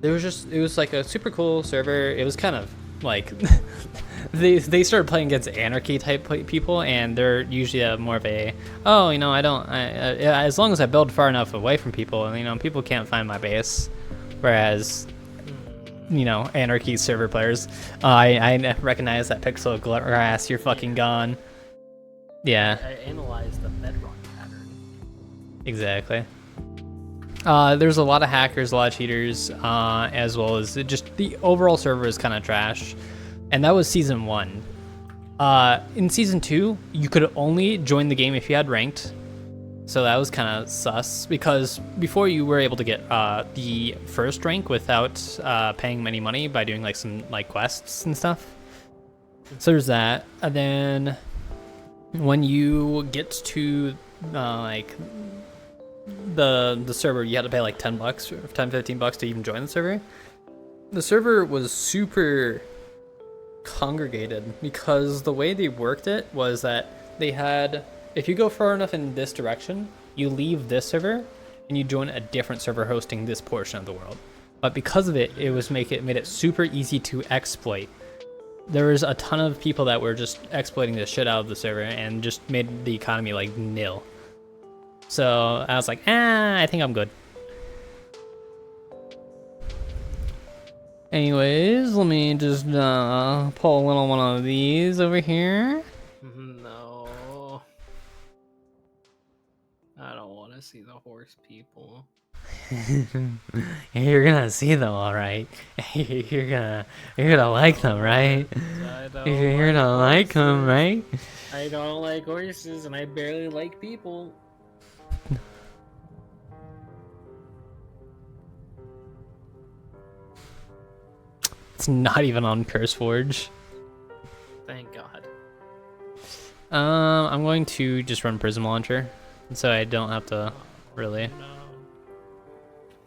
it was like a super cool server. It was kind of like they started playing against anarchy type people, and they're usually more of a, oh, you know, as long as I build far enough away from people, and you know, people can't find my base. Whereas, you know, anarchy server players, I recognize that pixel of grass, you're fucking gone. Yeah. I analyzed the bedrock pattern. Exactly. There's a lot of hackers, a lot of cheaters, as well as just the overall server is kind of trash. And that was season 1. In season 2, you could only join the game if you had ranked. So that was kind of sus, because before you were able to get the first rank without paying any money by doing like some like quests and stuff. So there's that. And then when you get to like the server, you had to pay like $10 or $15 to even join the server. The server was super congregated because the way they worked it was that they had, if you go far enough in this direction, you leave this server and you join a different server hosting this portion of the world. But because of it, made it super easy to exploit. There was a ton of people that were just exploiting the shit out of the server and just made the economy like nil. So I was like, I think I'm good. Anyways, let me just pull a little one of these over here. No. I don't want to see the horse people. You're gonna see them, all right. You're gonna like them, right? You're gonna like them, right? I don't like horses, and I barely like people. It's not even on CurseForge. Thank God. I'm going to just run Prism Launcher, so I don't have to really. No.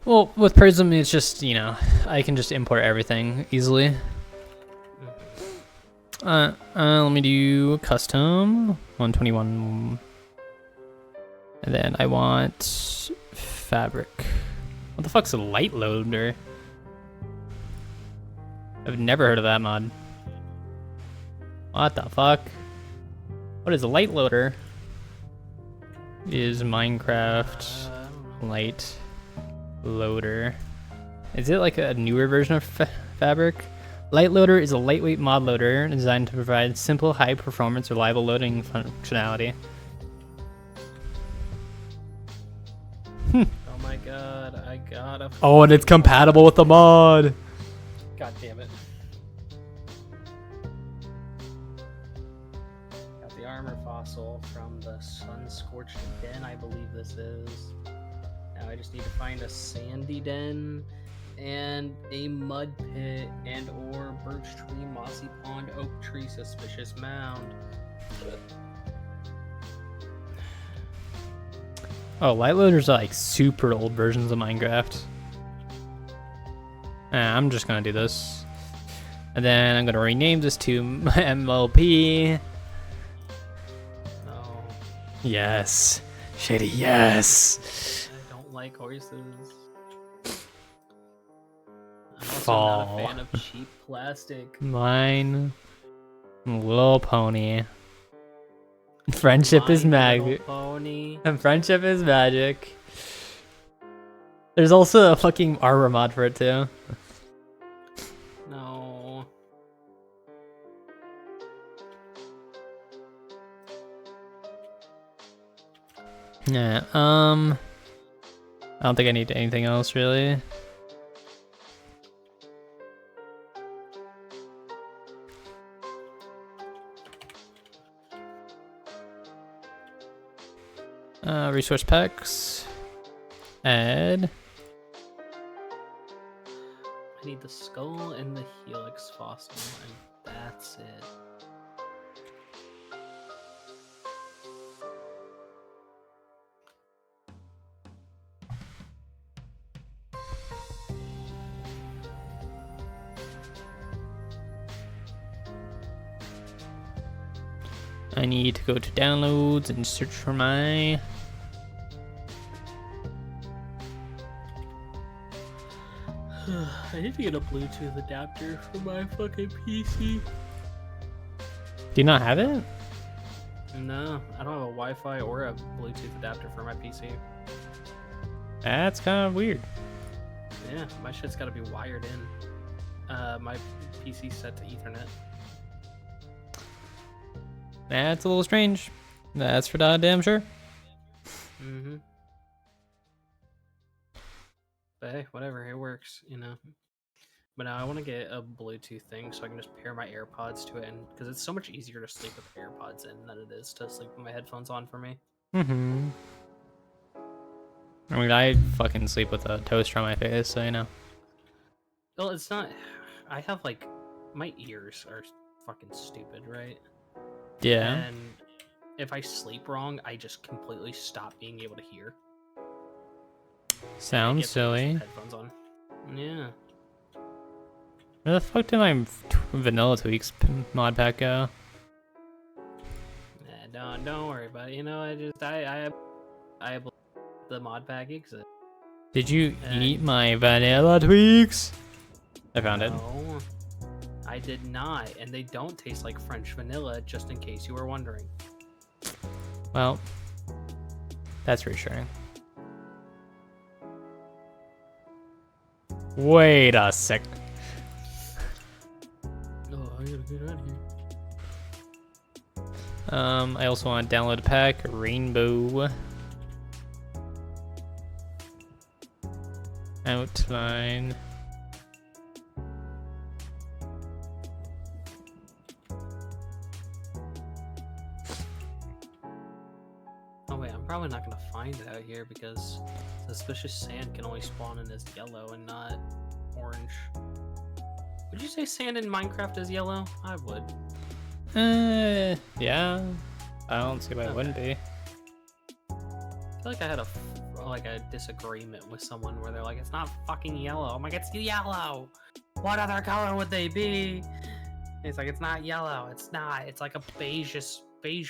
Well, with Prism, it's just, you know, I can just import everything easily. Let me do custom 121, and then I want fabric. What the fuck's a light loader? I've never heard of that mod. What the fuck? What is a light loader? Is Minecraft light loader? Is it like a newer version of fabric? Light loader is a lightweight mod loader designed to provide simple, high performance, reliable loading functionality. Oh my god, I gotta. Oh, and it's compatible with the mod. God damn it. Got the armor fossil from the sun-scorched den, I believe this is. Now I just need to find a sandy den and a mud pit and or birch tree, mossy pond, oak tree, suspicious mound. Oh, light loaders are like super old versions of Minecraft. I'm just gonna do this, and then I'm gonna rename this to MLP. No. Yes, Shady. Yes. I don't like horses. I'm also Fall. not a fan of cheap plastic. Mine, Little Pony. Friendship is magic. Pony. And friendship is magic. There's also a fucking armor mod for it too. No. Yeah. I don't think I need anything else really. Resource packs. Add. I need the skull and the helix fossil, and that's it. I need to go to downloads and search for my I need to get a Bluetooth adapter for my fucking PC. Do you not have it? No, I don't have a Wi-Fi or a Bluetooth adapter for my PC. That's kind of weird. Yeah, my shit's got to be wired in. My PC's set to Ethernet. That's a little strange. That's for damn sure. Mm-hmm. But hey, whatever, it works, you know. But now I want to get a Bluetooth thing so I can just pair my AirPods to it, and because it's so much easier to sleep with AirPods in than it is to sleep with my headphones on for me. Mm-hmm. I mean, I fucking sleep with a toaster on my face, so you know. Well, it's not. I have like my ears are fucking stupid, right? Yeah. And if I sleep wrong, I just completely stop being able to hear. Sounds silly. Headphones on. Yeah. Where the fuck did my vanilla tweaks mod pack go? Don't worry about it. You know, I have the mod pack exists. Did you eat my vanilla tweaks? I found it. No, I did not, and they don't taste like French vanilla. Just in case you were wondering. Well, that's reassuring. Wait a sec. Oh, I gotta get out of here. I also want to download a pack, Rainbow. Outline. Oh wait, I'm probably not gonna find it out here because suspicious sand can only spawn in as yellow and not orange. Would you say sand in Minecraft is yellow? I would. Yeah. I don't see why it wouldn't be. I feel like I had a disagreement with someone where they're like, "It's not fucking yellow." I'm like, "It's yellow. What other color would they be?" And it's like, "It's not yellow. It's not. It's like a beige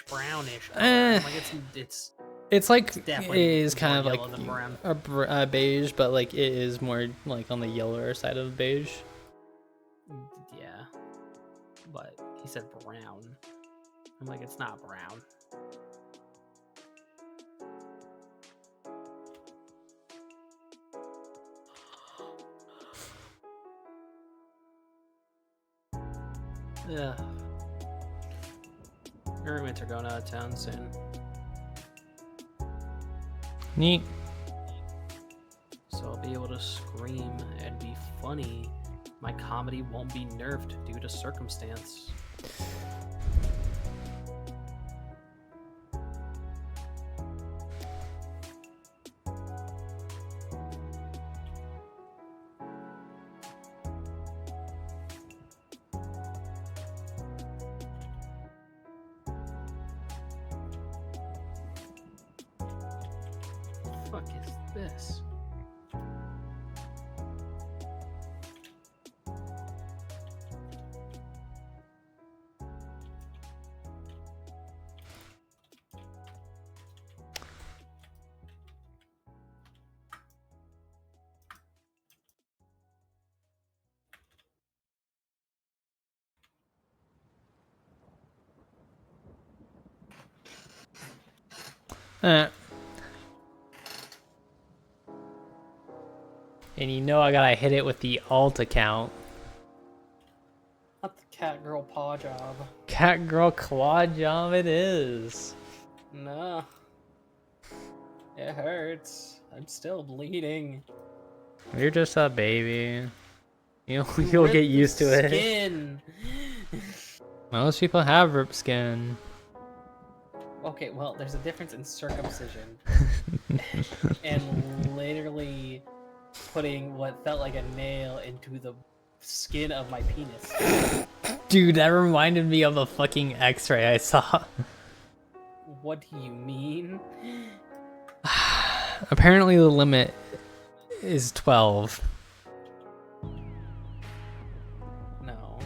brownish color." I'm like, It's like it definitely is kind of like yellow than brown. a beige, but like it is more like on the yellower side of beige. Yeah, but he said brown. I'm like, it's not brown. Yeah. Your roommates are going out of town soon. Neat. So I'll be able to scream and be funny. My comedy won't be nerfed due to circumstance. What the fuck is this? And you know I gotta hit it with the alt account. Not the cat girl paw job. Cat girl claw job it is. No. It hurts. I'm still bleeding. You're just a baby. You'll get used to it. Skin. Most people have ripped skin. Okay, well, there's a difference in circumcision and literally putting what felt like a nail into the skin of my penis. Dude, that reminded me of a fucking X-ray I saw. What do you mean? Apparently the limit is 12. No.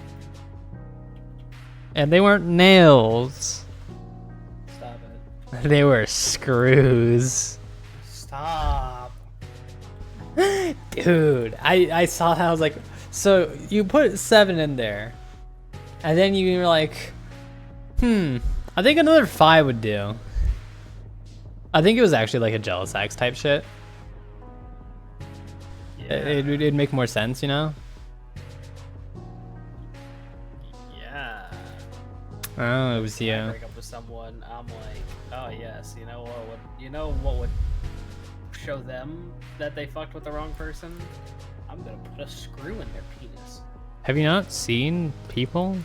And they weren't nails. Stop it. They were screws. Stop. Dude, I saw that. I was like, so you put 7 in there, and then you were like, I think another 5 would do. I think it was actually like a jealous ex type shit. Yeah. It'd make more sense, you know? Yeah. Oh, it was you. I break up with someone, I'm like, oh yes, you know what would show them that they fucked with the wrong person? I'm gonna put a screw in their penis. Have you not seen people?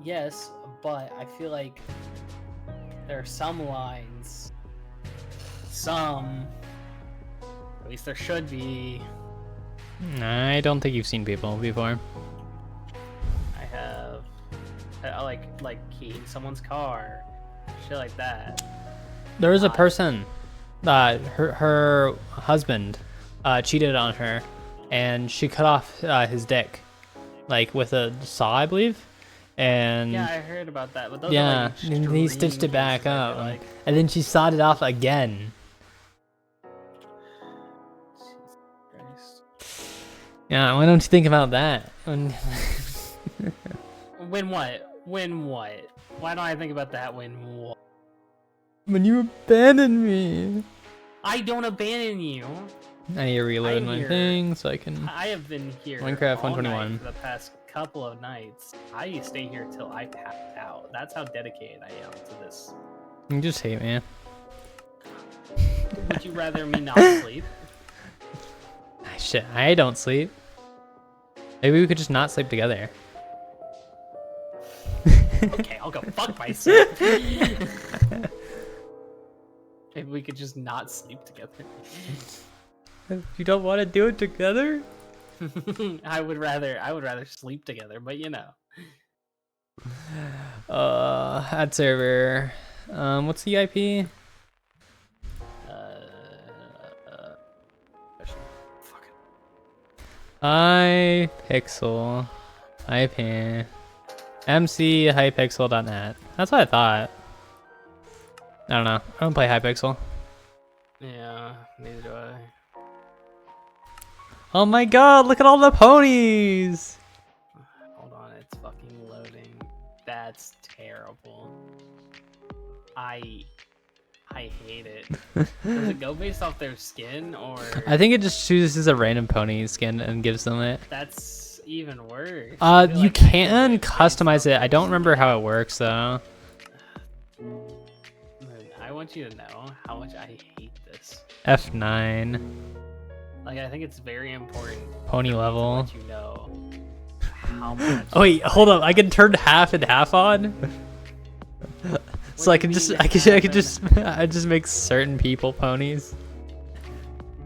Yes, but I feel like there are some lines. At least there should be. I don't think you've seen people before. I have. I like keying someone's car, shit like that. There was a person that her husband cheated on her, and she cut off his dick, like with a saw, I believe. And Yeah, I heard about that. But those yeah, are like and he stitched it back extremes, I up, feel like. and then she sawed it off again. Jesus Christ. Yeah, why don't you think about that? When what? When what? Why don't I think about that when what? When you abandoned me. I don't abandon you. I need to reload I'm my here. thing so I can. I have been here Minecraft all 121. night for the past couple of nights. I stay here till I pass out. That's how dedicated I am to this. You just hate me. Would you rather me not sleep? Shit, I don't sleep. Maybe we could just not sleep together. Okay, I'll go fuck myself. If we could just not sleep together. You don't want to do it together? I would rather sleep together, but you know. Ad server. What's the IP? Fucking. iPixel. IP. mc-hypixel.net. That's what I thought. I don't know. I don't play Hypixel. Yeah, neither do I. Oh my god, look at all the ponies! Hold on, it's fucking loading. That's terrible. I hate it. Does it go based off their skin or? I think it just chooses a random pony skin and gives them it. That's even worse. I feel You like can it's based customize off it. I their don't remember skin. how it works though. I want you to know how much I hate this. F9. Like, I think it's very important. Pony for me to level. let you know how much. Oh wait, hold up. I can turn half and half on. So I do can you just, mean I half just make certain people ponies.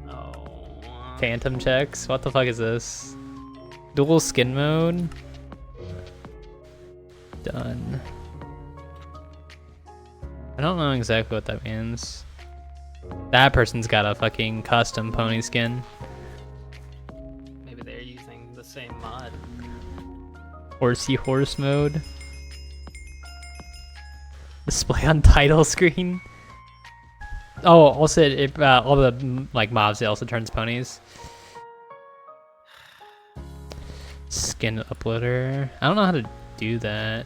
Oh. Phantom checks. What the fuck is this? Dual skin mode. Done. I don't know exactly what that means. That person's got a fucking custom pony skin. Maybe they're using the same mod. Horsey horse mode. Display on title screen. Oh, also it all the like mobs, it also turns ponies. Skin uploader. I don't know how to do that.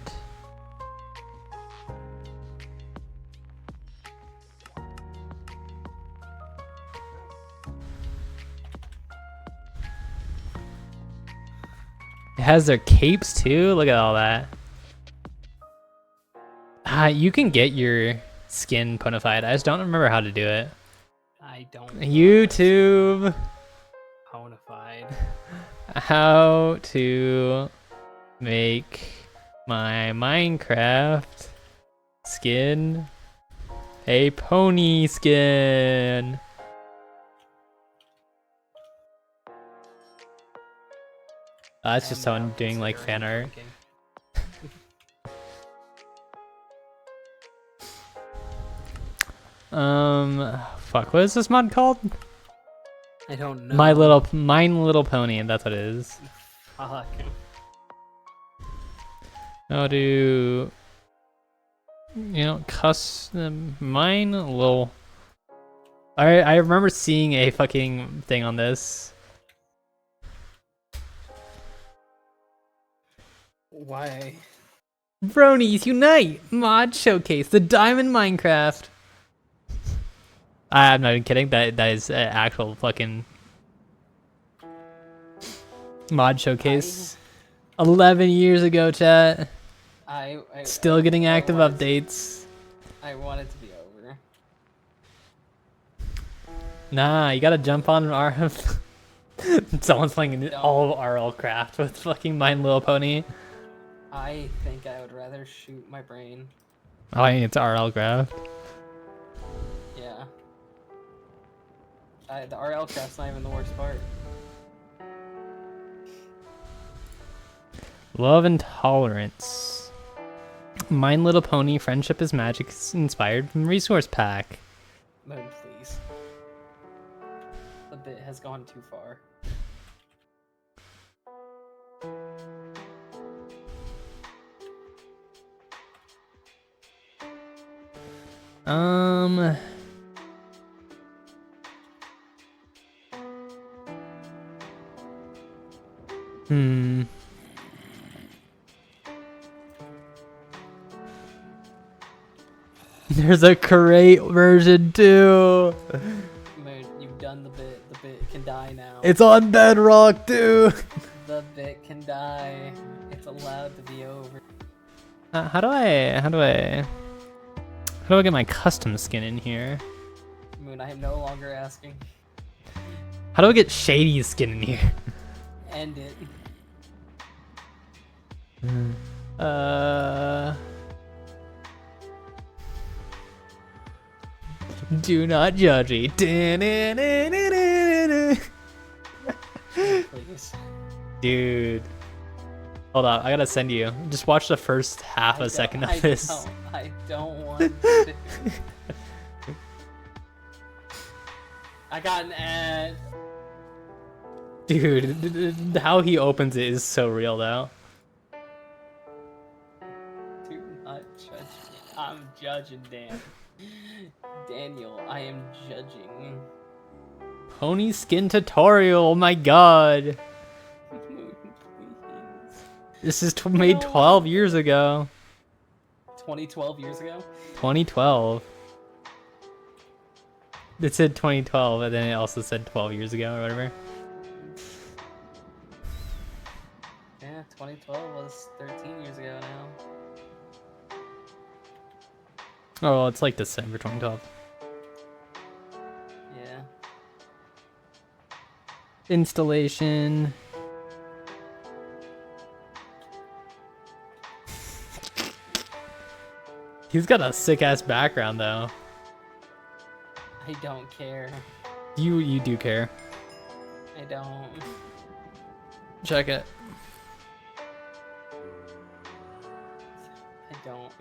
It has their capes too. Look at all that. You can get your skin ponified. I just don't remember how to do it. I don't. YouTube. Ponified. How to make my Minecraft skin a pony skin. That's just someone doing like fan art. Fuck, what is this mod called? I don't know. Mine Little Pony, and that's what it is. Fuck. How to, custom Mine Little I remember seeing a fucking thing on this. Why? Bronies unite! Mod showcase the Diamond Minecraft. I'm not even kidding. That is an actual fucking mod showcase. 11 years ago, chat. Still getting active updates. I want it to be over. Nah, you gotta jump on our. Someone's playing all of RL Craft with fucking My Little Pony. I think I would rather shoot my brain. Oh, I think it's RL Craft. Yeah. The RL Craft's not even the worst part. Love and tolerance. My Little Pony Friendship is Magic is inspired from Resource Pack. Moon, please. The bit has gone too far. There's a crate version too. Moon, you've done the bit. The bit can die now. It's on Bedrock too. The bit can die. It's allowed to be over. How do I get my custom skin in here? Moon, I am no longer asking. How do I get Shady's skin in here? End it. Do not judge me. Please. Dude. Hold on, I gotta send you. Just watch the first half a second of this. I don't want to. I got an ad. Dude, how he opens it is so real though. Do not judge me. I'm judging Dan. Daniel, I am judging. Pony skin tutorial, oh my god. Please. This is made 12 years ago. 2012 years ago? 2012. It said 2012, and then it also said 12 years ago or whatever. Yeah, 2012 was 13 years ago now. Oh, well, it's like December 2012. Yeah. Installation. He's got a sick ass background though. I don't care. You do care. I don't. Check it. I don't.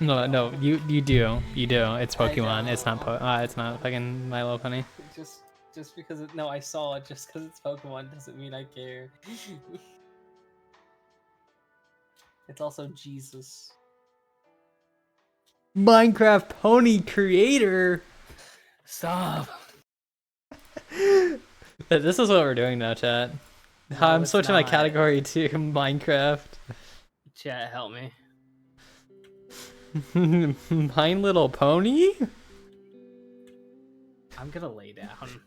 No, you do. You do. It's Pokemon. It's not it's not fucking My Little Pony. Just because no, I saw it. Just because it's Pokemon doesn't mean I care. It's also Jesus. Minecraft Pony creator. Stop. This is what we're doing now, chat. No, I'm it's switching my not. category to Minecraft. Chat, help me. My Little Pony? I'm gonna lay down.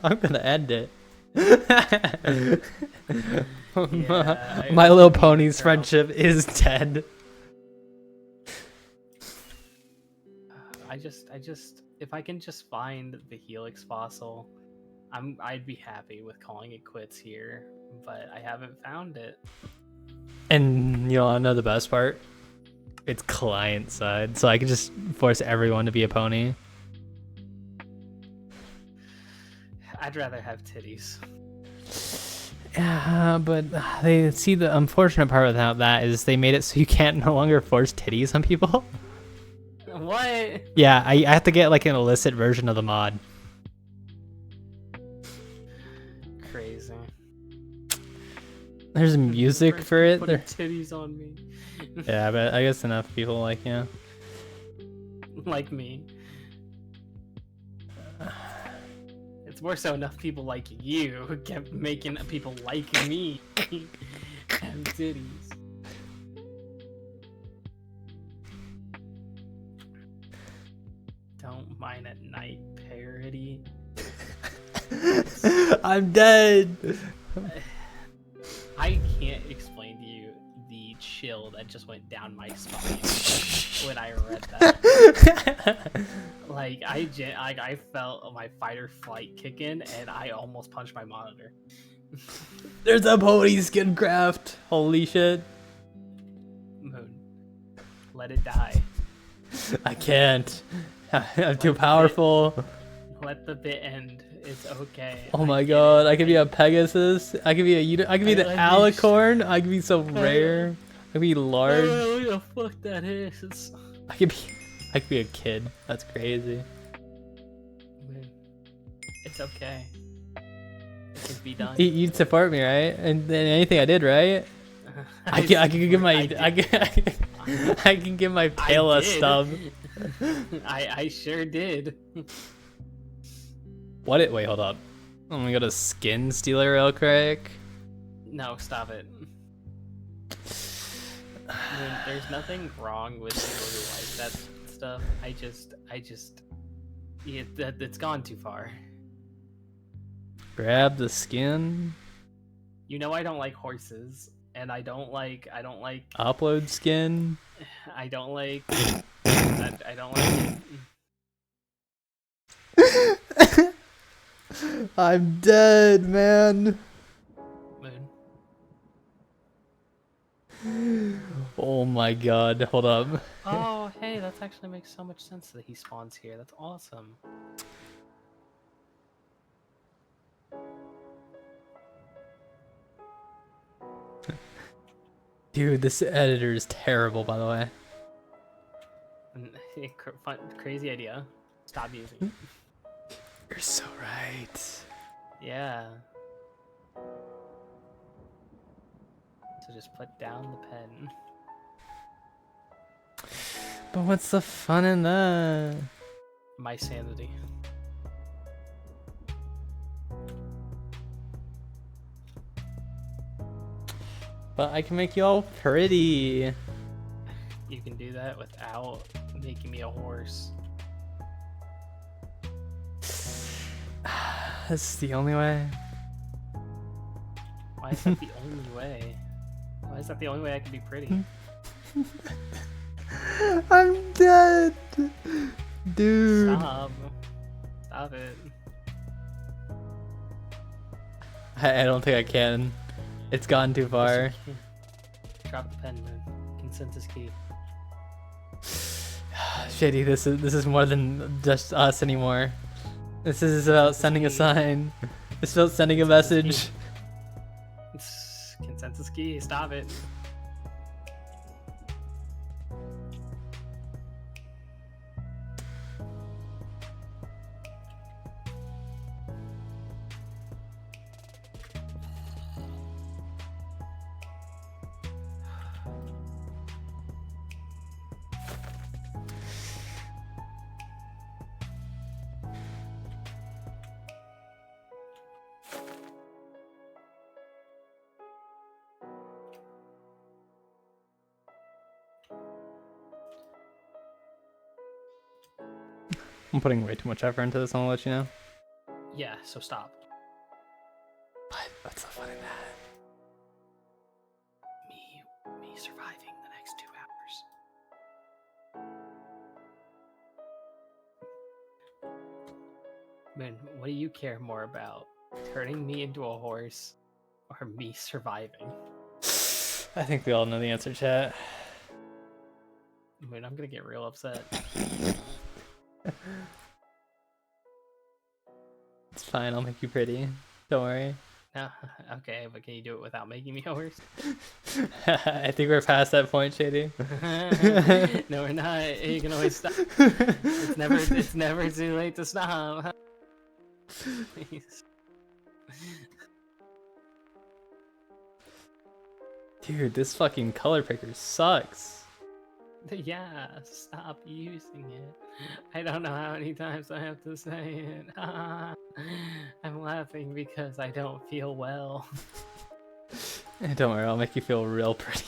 I'm gonna end it. Yeah, My Little Pony's friendship is dead. I just, if I can just find the Helix fossil, I'd be happy with calling it quits here, but I haven't found it. And you know the best part? It's client side, so I can just force everyone to be a pony. I'd rather have titties. Yeah, but they see the unfortunate part without that is they made it so you can't no longer force titties on people. What? Yeah, I have to get like an illicit version of the mod. Crazy. There's music for it. Putting titties on me. Yeah, but I guess enough people like, yeah. Like me. It's more so enough people like you kept making people like me have titties. Don't Mind at Night parody. I'm dead. I can't explain to you the chill that just went down my spine when I read that. Like I felt my fight or flight kick in, and I almost punched my monitor. There's a pony skin craft. Holy shit. Moon, let it die. I can't. I'm too powerful. Let the bit end. It's okay. Oh my god, I could be a Pegasus. I could be I could be the Alicorn. I could be so rare. I could be large. Who the fuck that is? I could be a kid. That's crazy. Moon, it's okay. It can be done. You'd support me, right? And then anything I did, right? I can give my I can give my tail a stub. I sure did. What? Wait, hold up. I'm gonna go to Skin Stealer real quick. No, stop it. I mean, there's nothing wrong with people who like that stuff. I just, yeah, it's gone too far. Grab the skin. You know I don't like horses, and I don't like Upload skin. I don't like I don't like it. I'm dead, man. Moon. Oh my god, hold up. Oh, hey, that actually makes so much sense that he spawns here. That's awesome. Dude, this editor is terrible, by the way. Crazy idea. Stop using it. You're so right. Yeah. So just put down the pen. But what's the fun in that? My sanity. But I can make you all pretty. You can do that without making me a horse. This is the only way. Why is that the only way? Why is that the only way I can be pretty? I'm dead. Dude. Stop. Stop it. I don't think I can. It's gone too far. Drop the pen, man. Consensus key. Shitty, this is more than just us anymore. This is about sending a sign. It's about sending a message. Consensus key, stop it. I'm putting way too much effort into this, I'll let you know. Yeah, so stop. What? What's the fun in that? Me surviving the next 2 hours. Man, what do you care more about? Turning me into a horse or me surviving? I think we all know the answer, chat. I mean, I'm gonna get real upset. It's fine, I'll make you pretty. Don't worry. No, okay, but can you do it without making me a horse? I think we're past that point, Shady. No, we're not. You can always stop. It's never too late to stop. Please. Dude, this fucking color picker sucks. Yeah, stop using it. I don't know how many times I have to say it. I'm laughing because I don't feel well. Don't worry, I'll make you feel real pretty.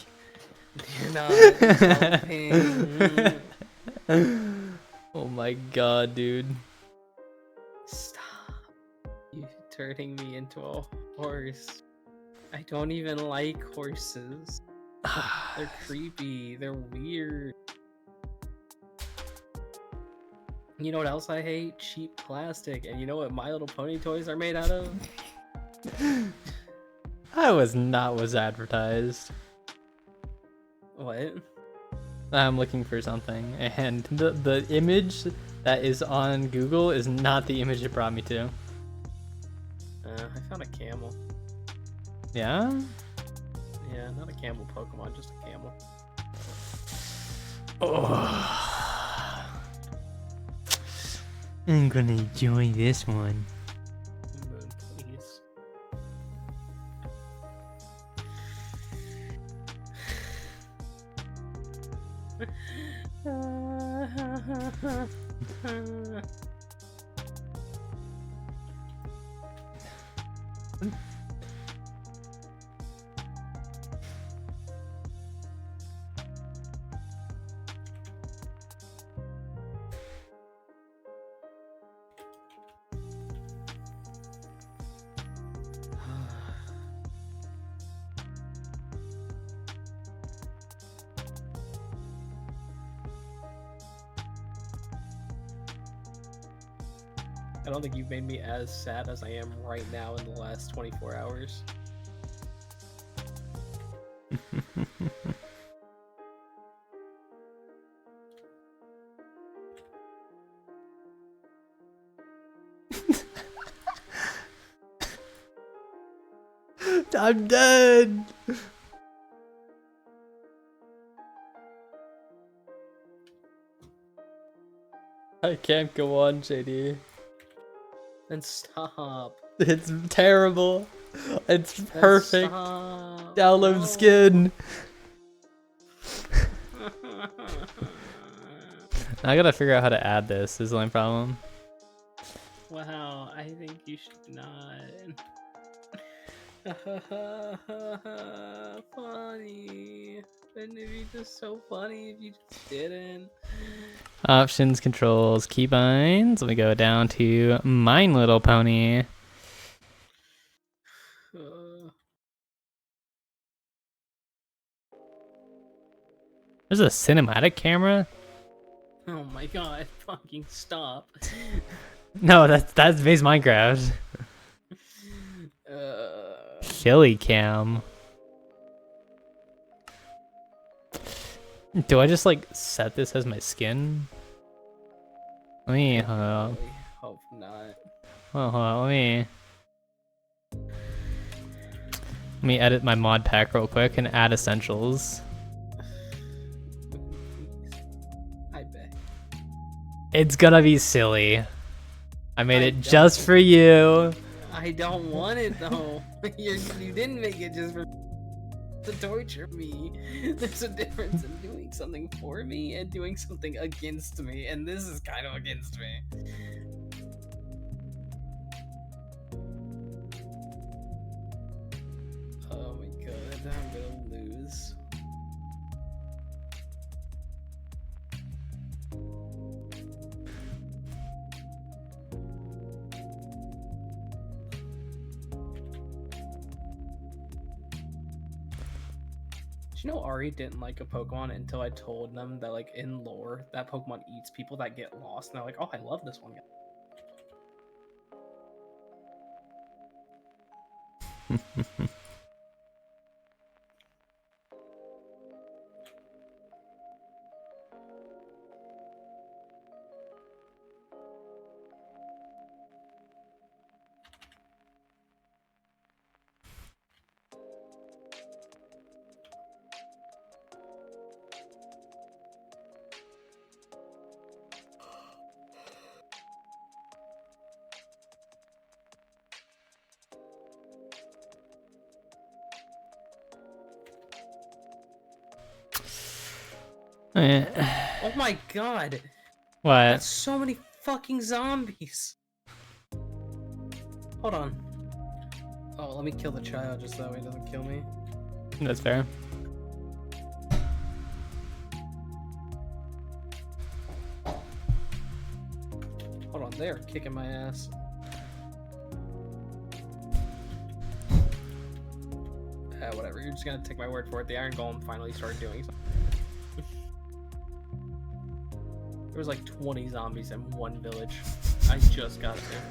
You're not helping. Oh my god, dude. Stop. You turning me into a horse. I don't even like horses. They're creepy. They're weird. You know what else I hate? Cheap plastic. And you know what My Little Pony toys are made out of? That was not what's advertised. What? I'm looking for something, and the image that is on Google is not the image it brought me to. I found a camel. Yeah? Yeah, not a camel Pokemon, just a camel. Oh. I'm gonna enjoy this one. Moon, please. I don't think you've made me as sad as I am right now in the last 24 hours. I'm dead! I can't go on, JD. Then stop. It's terrible. It's Then perfect. stop. Download No. skin. I gotta figure out how to add this, is the only problem. Wow, I think you should not. Funny. Wouldn't it be just so funny if you just didn't? Options, controls, keybinds. Let me go down to My Little Pony. There's a cinematic camera? Oh my god, fucking stop. No, that's base Minecraft. Chili cam. Do I just like set this as my skin? Let me I really hope not. hold on, let me edit my mod pack real quick and add essentials. I bet. It's gonna be silly. I made it just for you. I don't want it though. You didn't make it just for to torture me. There's a difference in doing something for me and doing something against me, and this is kind of against me. Oh my god, I'm gonna lose. Did you know Ari didn't like a Pokemon until I told them that, like, in lore, that Pokemon eats people that get lost, and they're like, oh, I love this one guy. Oh my god! What? That's so many fucking zombies! Hold on. Oh, let me kill the child just that way it doesn't kill me. That's fair. Hold on, they are kicking my ass. Whatever, you're just gonna take my word for it. The Iron Golem finally started doing something. There was like 20 zombies in one village. I just got there.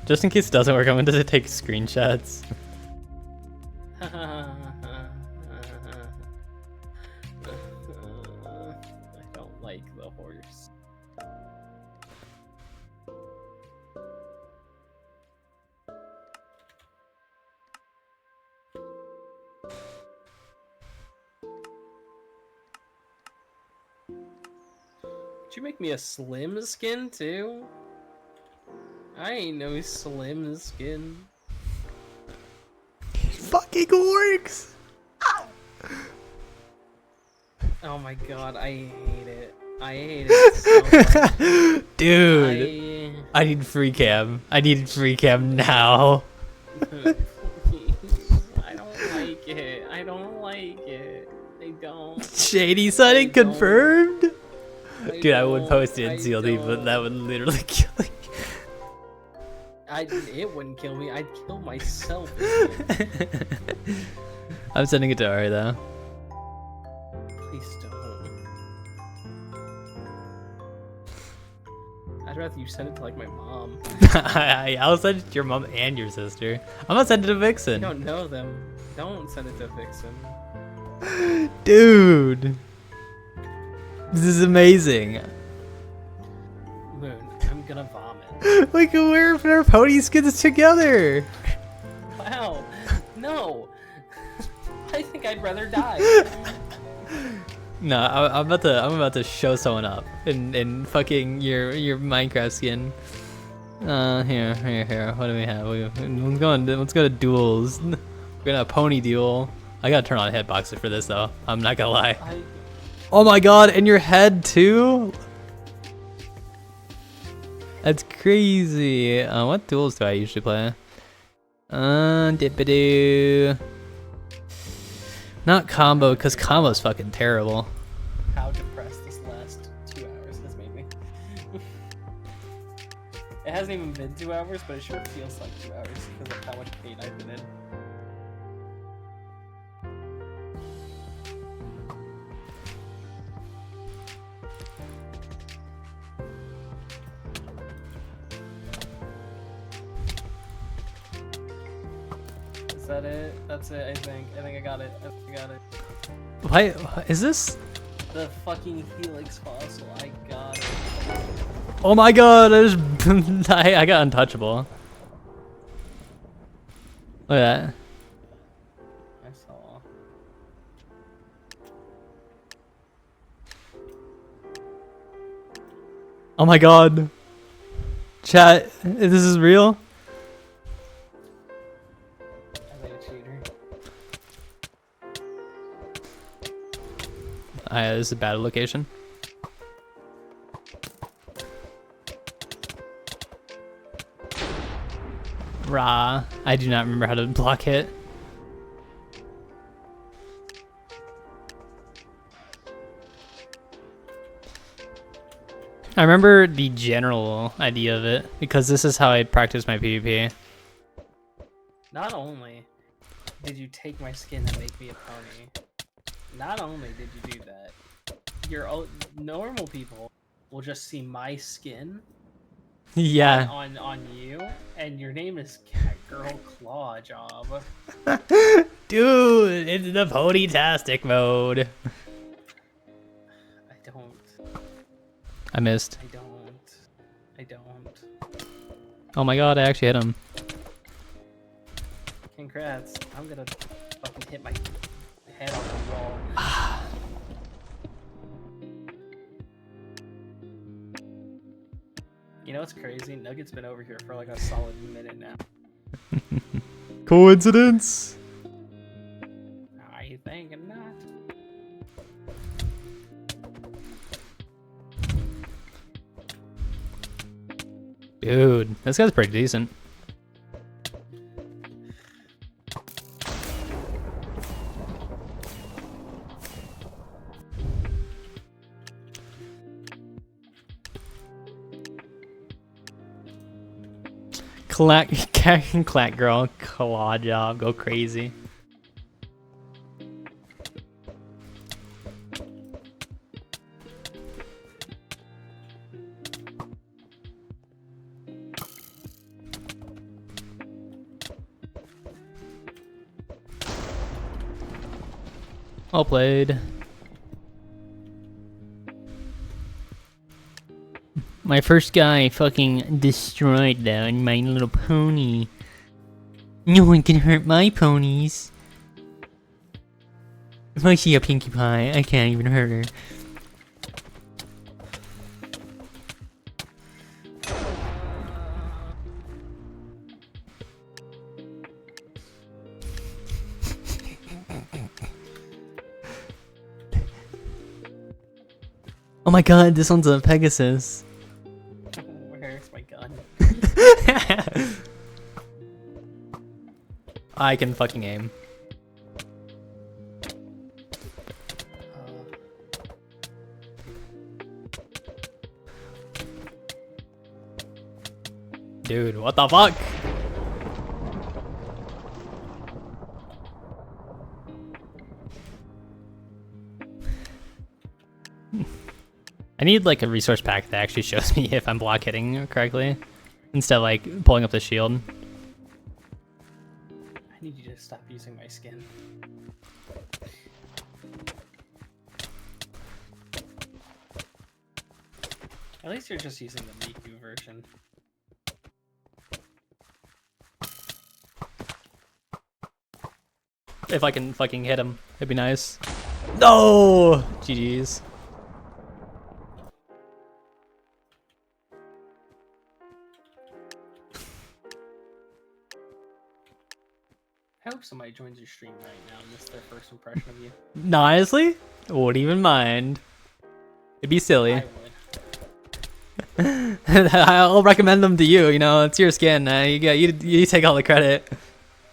Just in case it doesn't work, I'm going to take screenshots. I don't like the horse. Did you make me a slim skin too? I ain't no slim skin. Fucking works! Oh my god, I hate it. I hate it so much. Dude, I need free cam. I need free cam now. Please. I don't like it. I don't like it. I don't. Shady Sunning confirmed? Dude, I would don't, post it in CLD, but that would literally kill me. It wouldn't kill me. I'd kill myself. I'm sending it to Ari though. Please don't. I'd rather you send it to like my mom. I'll send it to your mom and your sister. I'm gonna send it to I Vixen. don't know them. Don't send it to Vixen. Dude. This is amazing. Moon, I'm gonna vomit. We can wear our pony skins together. Wow. No. I think I'd rather die. No, I'm about to show someone up in fucking your Minecraft skin. Here. What do we have? Let's go to duels. We're gonna have pony duel. I gotta turn on a hitboxer for this though. I'm not gonna lie. Oh my god, and your head too? That's crazy. What duels do I usually play? Dip-a-doo. Not combo, because combo's fucking terrible. How depressed this last 2 hours has made me. It hasn't even been 2 hours, but it sure feels like 2 hours because of how much pain I've been in. Is that it? That's it, I think. I think I got it. Why is this? The fucking Helix fossil. I got it. Oh my god, I got untouchable. Look at that. I saw. Oh my god. Chat, this is real? I think a cheater. This is a bad location. Rah. I do not remember how to block hit. I remember the general idea of it because this is how I practice my PvP. Not only did you take my skin and make me a pony, not only did you do that, your normal people will just see my skin Yeah. on you, and your name is Cat Girl Claw Job. Dude, it's the pony-tastic mode. I don't. I missed. I don't. Oh my god, I actually hit him. Congrats. I'm gonna fucking hit my head on the wall. You know what's crazy? Nugget's been over here for like a solid minute now. Coincidence? I think not. Dude, this guy's pretty decent. Clack girl, claw job, go crazy. Well played. My first guy fucking destroyed though, and my little pony. No one can hurt my ponies. If I see a Pinkie Pie, I can't even hurt her. Oh my god, this one's a Pegasus. Where's my gun? I can fucking aim. Dude, what the fuck? I need like a resource pack that actually shows me if I'm block hitting correctly, instead of like pulling up the shield. I need you to stop using my skin. At least you're just using the Miku version. If I can fucking hit him, it'd be nice. No! GG's. I hope somebody joins your stream right now and this is their first impression of you. No, honestly, wouldn't even mind. It'd be silly. I would. I'll recommend them to you. You know, it's your skin. You take all the credit.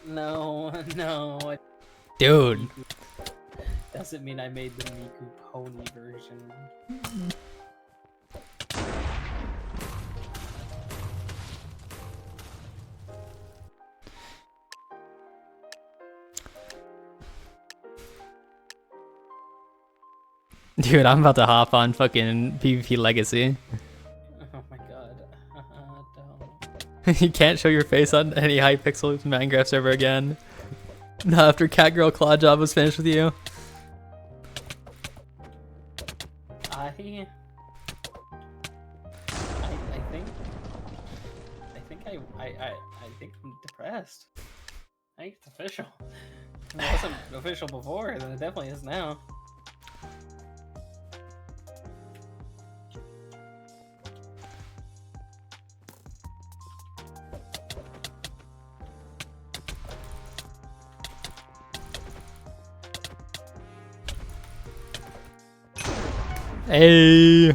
No, no. Dude. Doesn't mean I made the Miku pony version. Dude, I'm about to hop on fucking PvP Legacy. Oh my god. Don't. You can't show your face on any Hypixel Minecraft server again. Not after Catgirl Claw Job was finished with you. I think I'm depressed. I think it's official. If it wasn't official before, then it definitely is now. Hey.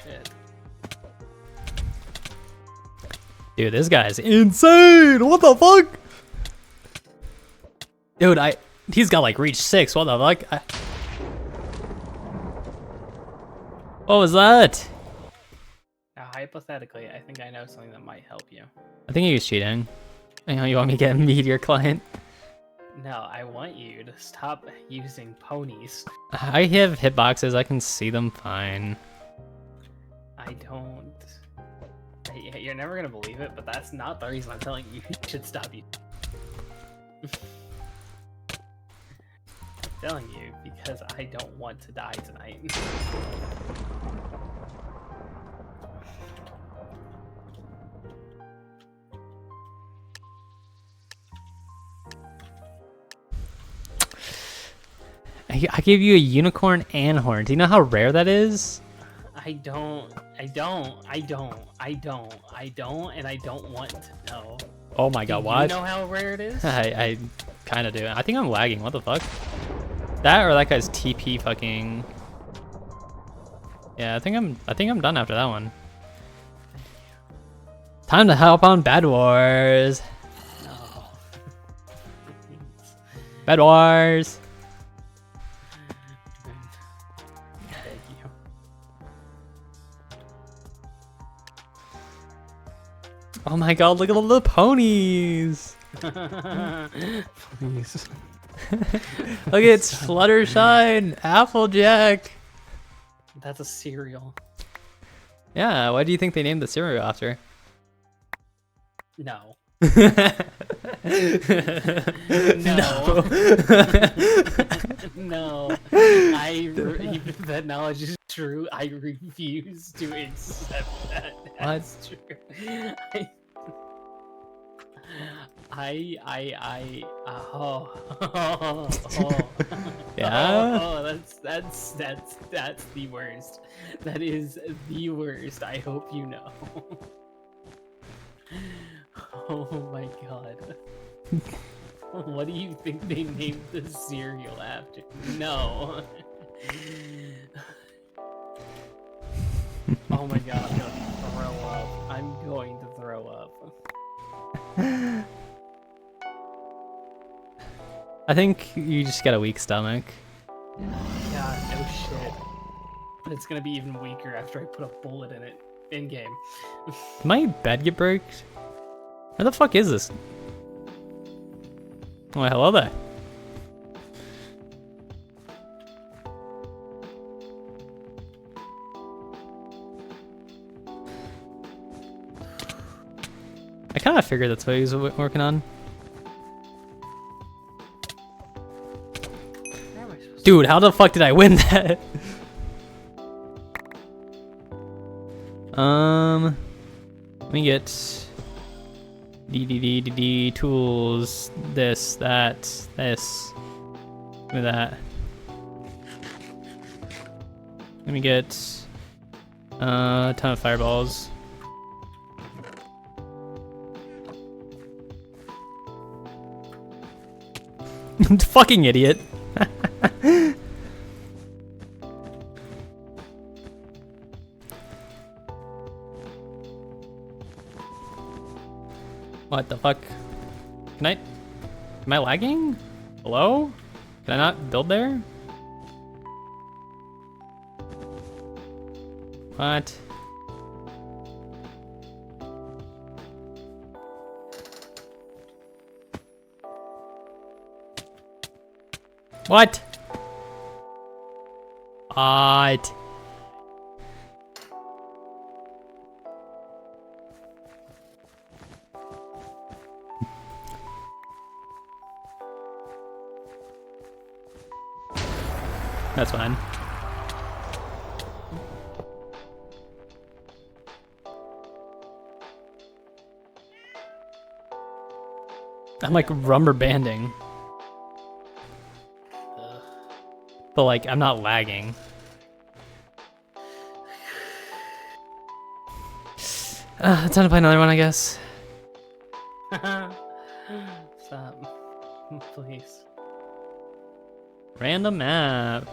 Shit. Dude, this guy's insane. What the fuck? Dude, he's got like reach 6. What the fuck? What was that? Now, hypothetically, I think I know something that might help you. I think he was cheating. You know, you want me to get a Meteor client? No, I want you to stop using ponies. I have hitboxes. I can see them fine. I don't. You're never gonna believe it, but that's not the reason I'm telling you you should stop you. I'm telling you because I don't want to die tonight. I gave you a unicorn and horn. Do you know how rare that is? I don't, and I don't want to know. Oh my god, Do what? you know how rare it is? I kind of do. I think I'm lagging. What the fuck? That or that guy's TP fucking. Yeah, I think I'm done after that one. Time to help on Bad Wars. No. Bad Wars. Thank you. Oh my god, look at all the ponies. Please. Look, it's Fluttershy, Applejack. That's a cereal. Yeah, why do you think they named the cereal after? No. No. No. Even if that knowledge is true, I refuse to accept that. That's true. Yeah? Oh, that's the worst. That is the worst. I hope you know. Oh my god. What do you think they named the cereal after? No. Oh my god, I'm gonna throw up. I'm going to throw up. I think you just got a weak stomach. Yeah, no shit. But it's gonna be even weaker after I put a bullet in it. In game. Did my bed get bricked? Where the fuck is this? Oh, hello there. I kind of figured that's what he was working on. Where am I supposed Dude, how the fuck did I win that? Let me get D tools, this, that, this. Give me that. Let me get a ton of fireballs. Fucking idiot. What the fuck? Can I? Am I lagging? Hello? Can I not build there? What? What? What? That's fine. I'm like rubber banding. But like, I'm not lagging. It's time to play another one, I guess. Stop. Please. Random map.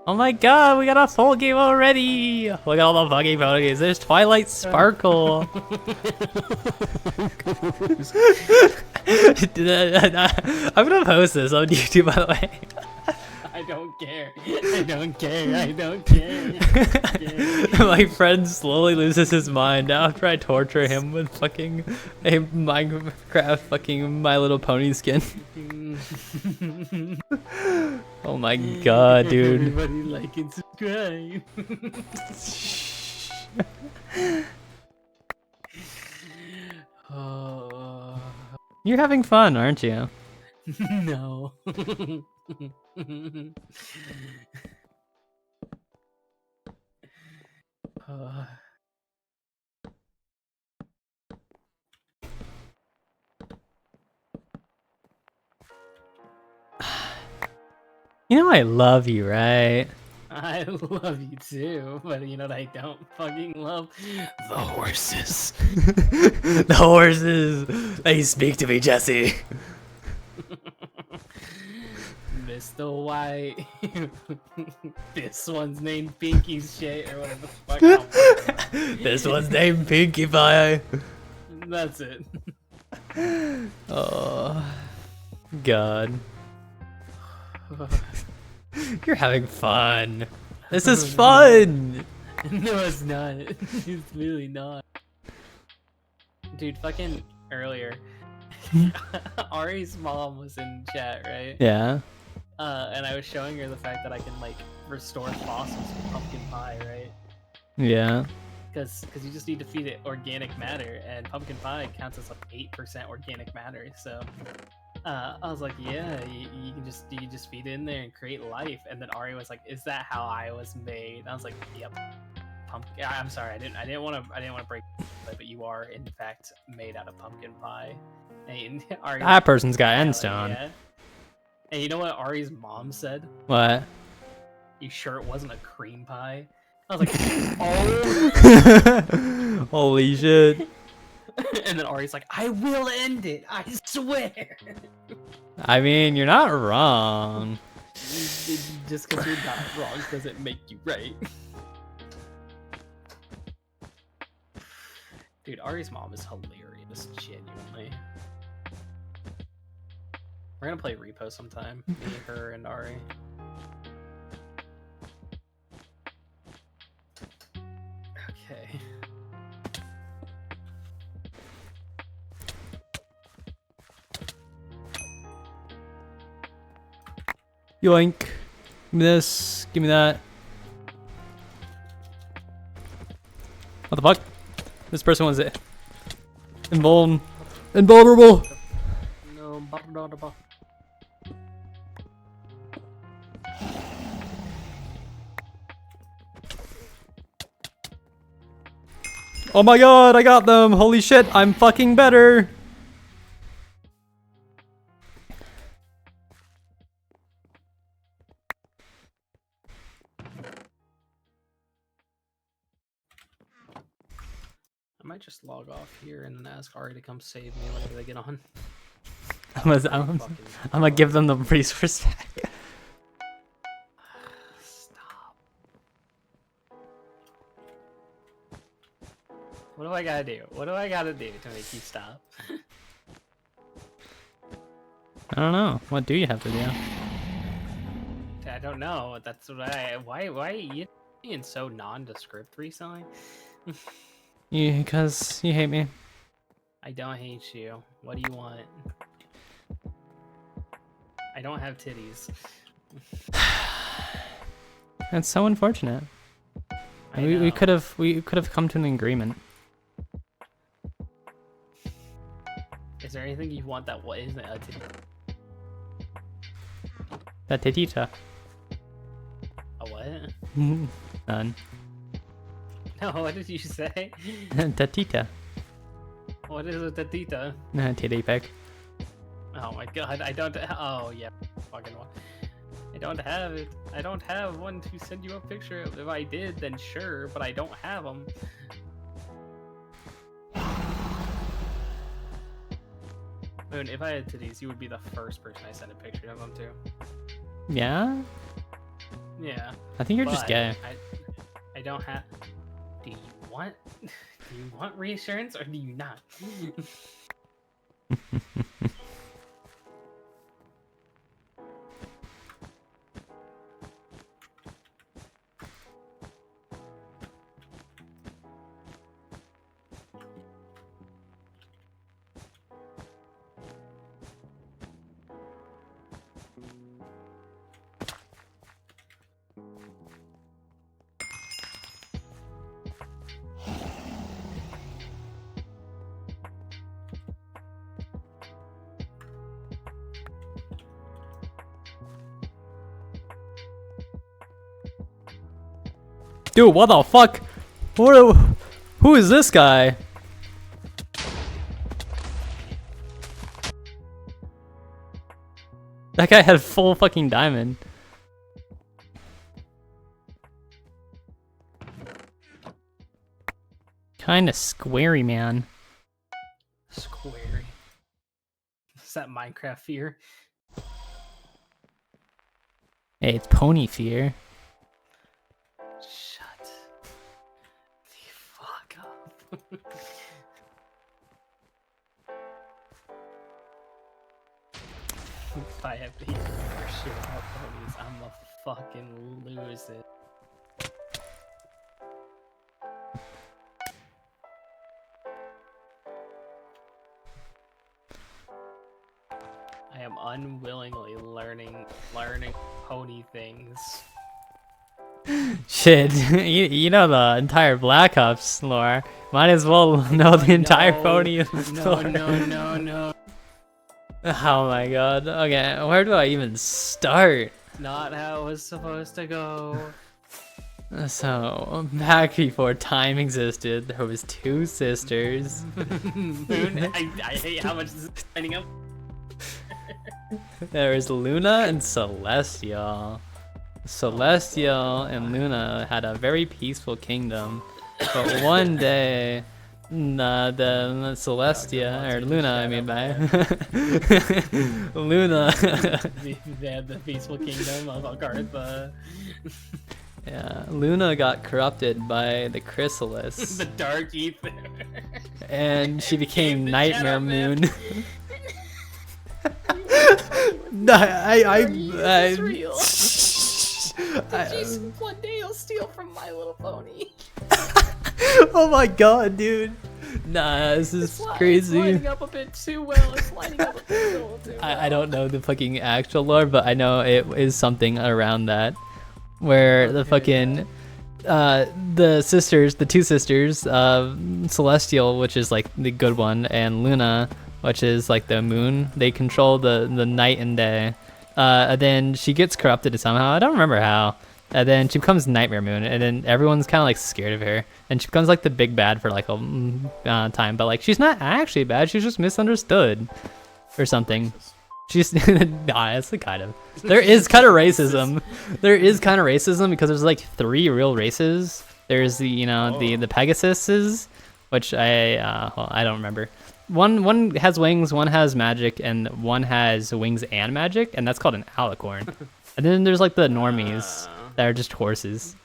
Oh my god, we got a full game already! Look at all the fucking photos. There's Twilight Sparkle. I'm gonna post this on YouTube, by the way. I don't care. I don't care. I don't care. My friend slowly loses his mind after I torture him with fucking a Minecraft fucking My Little Pony skin. Oh my god, dude. Everybody like and subscribe. You're having fun, aren't you? No. You know I love you, right? I love you too, but you know what I don't fucking love? The horses. The horses. They speak to me, Jesse. Mr. White. This one's named Pinky's shit or whatever the fuck. I don't fucking know. This one's named Pinkie Pie. That's it. Oh, God. You're having fun. This is fun. No, it's not. It's really not. Dude, fucking earlier, Ari's mom was in chat, right? Yeah. And I was showing her the fact that I can like restore fossils with pumpkin pie, right? Yeah. Because you just need to feed it organic matter, and pumpkin pie counts as like 8% organic matter. So I was like, yeah, you can just feed it in there and create life. And then Ari was like, is that how I was made? I was like, yep. Pumpkin. I'm sorry, I didn't want to break, but you are in fact made out of pumpkin pie. And Ari, That person's got endstone. yeah. And you know what Ari's mom said? What? You sure it wasn't a cream pie? I was like, oh. Holy shit. And then Ari's like, I will end it, I swear. I mean, you're not wrong. Just because you're not wrong doesn't make you right. Dude, Ari's mom is hilarious, genuinely. We're gonna play Repo sometime. Me, her, and Ari. Okay. Yoink. Give me this. Give me that. What the fuck? This person was it. Invulnerable. No, blah. Oh my god, I got them. Holy shit, I'm fucking better. I might just log off here and then ask Ari to come save me whenever they get on. I'm gonna give them the resource back. Stop. What do I gotta do? What do I gotta do to make you stop? I don't know. What do you have to do? I don't know. That's what why are you being so nondescript recently? Because you hate me. I don't hate you. What do you want? I don't have titties. That's so unfortunate. We could have come to an agreement. Is there anything you want that isn't a titty? That titita. A what? None. No, what did you say? Tatita. What is a tatita? Titty pic. Oh my god, I don't. Oh yeah, fucking one. I don't have it. I don't have one to send you a picture of. If I did, then sure, but I don't have them. Moon, if I had titties, you would be the first person I send a picture of them to. Yeah? Yeah. I think you're just gay. I don't have. Do you want? Do you want reassurance or do you not? Dude, what the fuck? Who is this guy? That guy had full fucking diamond. Kinda squarey, man. Squarey. Is that Minecraft fear? Hey, it's pony fear. Shut the fuck up. If I have to hear more shit about ponies, I'm a fucking lose it. I am unwillingly learning pony things. Shit, you know the entire Black Ops lore. Might as well know the entire pony lore. No. Oh my god. Okay, where do I even start? Not how it was supposed to go. So, back before time existed, there was two sisters. Moon, I hate how much this is lining up. There was Luna and Celestial. Celestial and Luna had a very peaceful kingdom, but one day, the Celestia, or Luna, I mean by Luna. They had the peaceful kingdom of Agartha. Yeah, Luna got corrupted by the Chrysalis, The Dark Ether. and she became The Nightmare Shadow Moon. Man. No, Are you this real? I- One day you'll steal from My Little Pony. Oh my god, dude. Nah, this is It's crazy. lining up a bit too well. It's lining up a bit too well. I don't know the fucking actual lore, but I know it is something around that. Where the fucking the two sisters, Celestial, which is like the good one, and Luna, which is like the moon, they control the night and day. And then she gets corrupted somehow. I don't remember how. And then she becomes Nightmare Moon, and then everyone's kind of like scared of her, and she becomes like the big bad for like a time. But like she's not actually bad; she's just misunderstood or something. She's nah, it's the kind of there is kind of racism. There is kind of racism because there's like 3 real races. There's the the Pegasuses, which I don't remember. One has wings, one has magic, and one has wings and magic, and that's called an alicorn. And then there's like the normies that are just horses.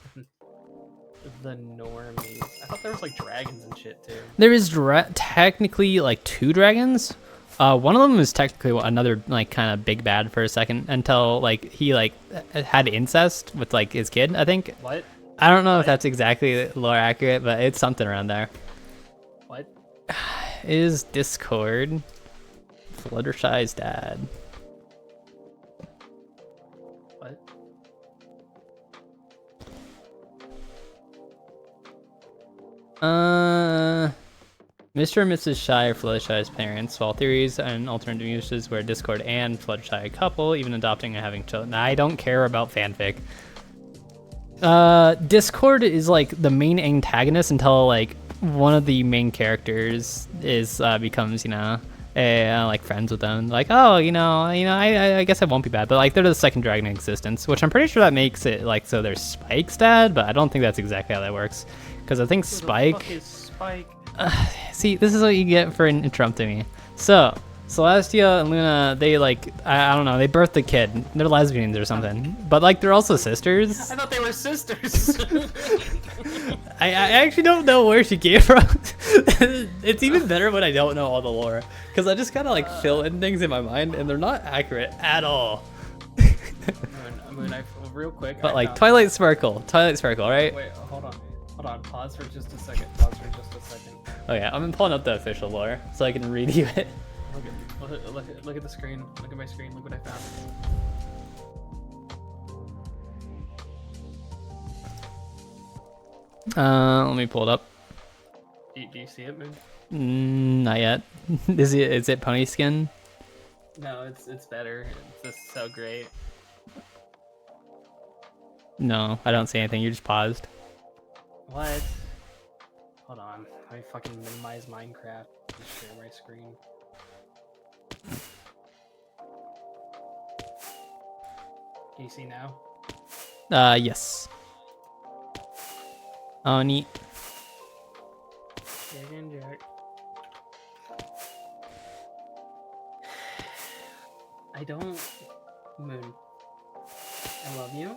The normies. I thought there was like dragons and shit too. There is technically like 2 dragons. One of them is technically another like kind of big bad for a second until like he like had incest with like his kid, I think. What? I don't know if that's exactly lore accurate, but it's something around there. What? Is Discord Fluttershy's dad? What? Mr. and Mrs. Shy are Fluttershy's parents, while theories and alternative uses where Discord and Fluttershy are a couple, even adopting and having children. I don't care about fanfic. Discord is like the main antagonist until like one of the main characters is becomes like friends with them. Like, oh, I guess I won't be bad, but like they're the second dragon in existence, which I'm pretty sure that makes it like so there's Spike's dad, but I don't think that's exactly how that works, because I think Who the Spike. fuck is Spike? See, this is what you get for interrupting me. So, Celestia and Luna, they like, I don't know, they birthed the kid. They're lesbians or something. But like, they're also sisters. I thought they were sisters. I actually don't know where she came from. It's even better when I don't know all the lore. Because I just kind of like fill in things in my mind and they're not accurate at all. Real quick. But like, Twilight Sparkle, right? Wait, hold on. Pause for just a second. Oh yeah, I'm pulling up the official lore so I can read you it. Look at the screen. Look at my screen. Look what I found. Let me pull it up. Do you see it, Moon? Not yet. Is it pony skin? No, it's better. It's just so great. No, I don't see anything. You just paused. What? Hold on. Let me fucking minimize Minecraft and share my screen. Can you see now? Yes. Oh, neat. Chicken jerk. I don't... Moon. I love you.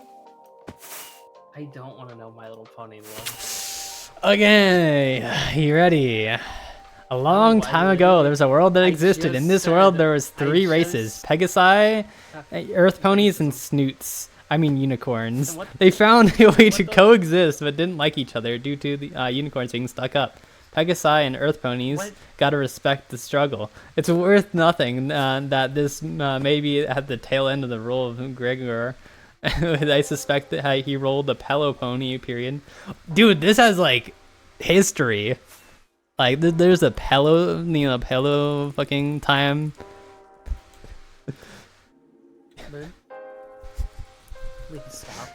I don't want to know My Little Pony lore. Okay, you ready? A long time ago, there was a world that existed. In this world, there was three races: Pegasi, Earth ponies, and Snoots. I mean unicorns. They found a way to coexist, but didn't like each other due to the unicorns being stuck up. Pegasi and Earth ponies gotta respect the struggle. It's worth nothing that this may be at the tail end of the rule of Gregor. I suspect that he rolled the Pello pony period. Dude, this has like history. Like there's a Pello, Pello fucking time. We can stop.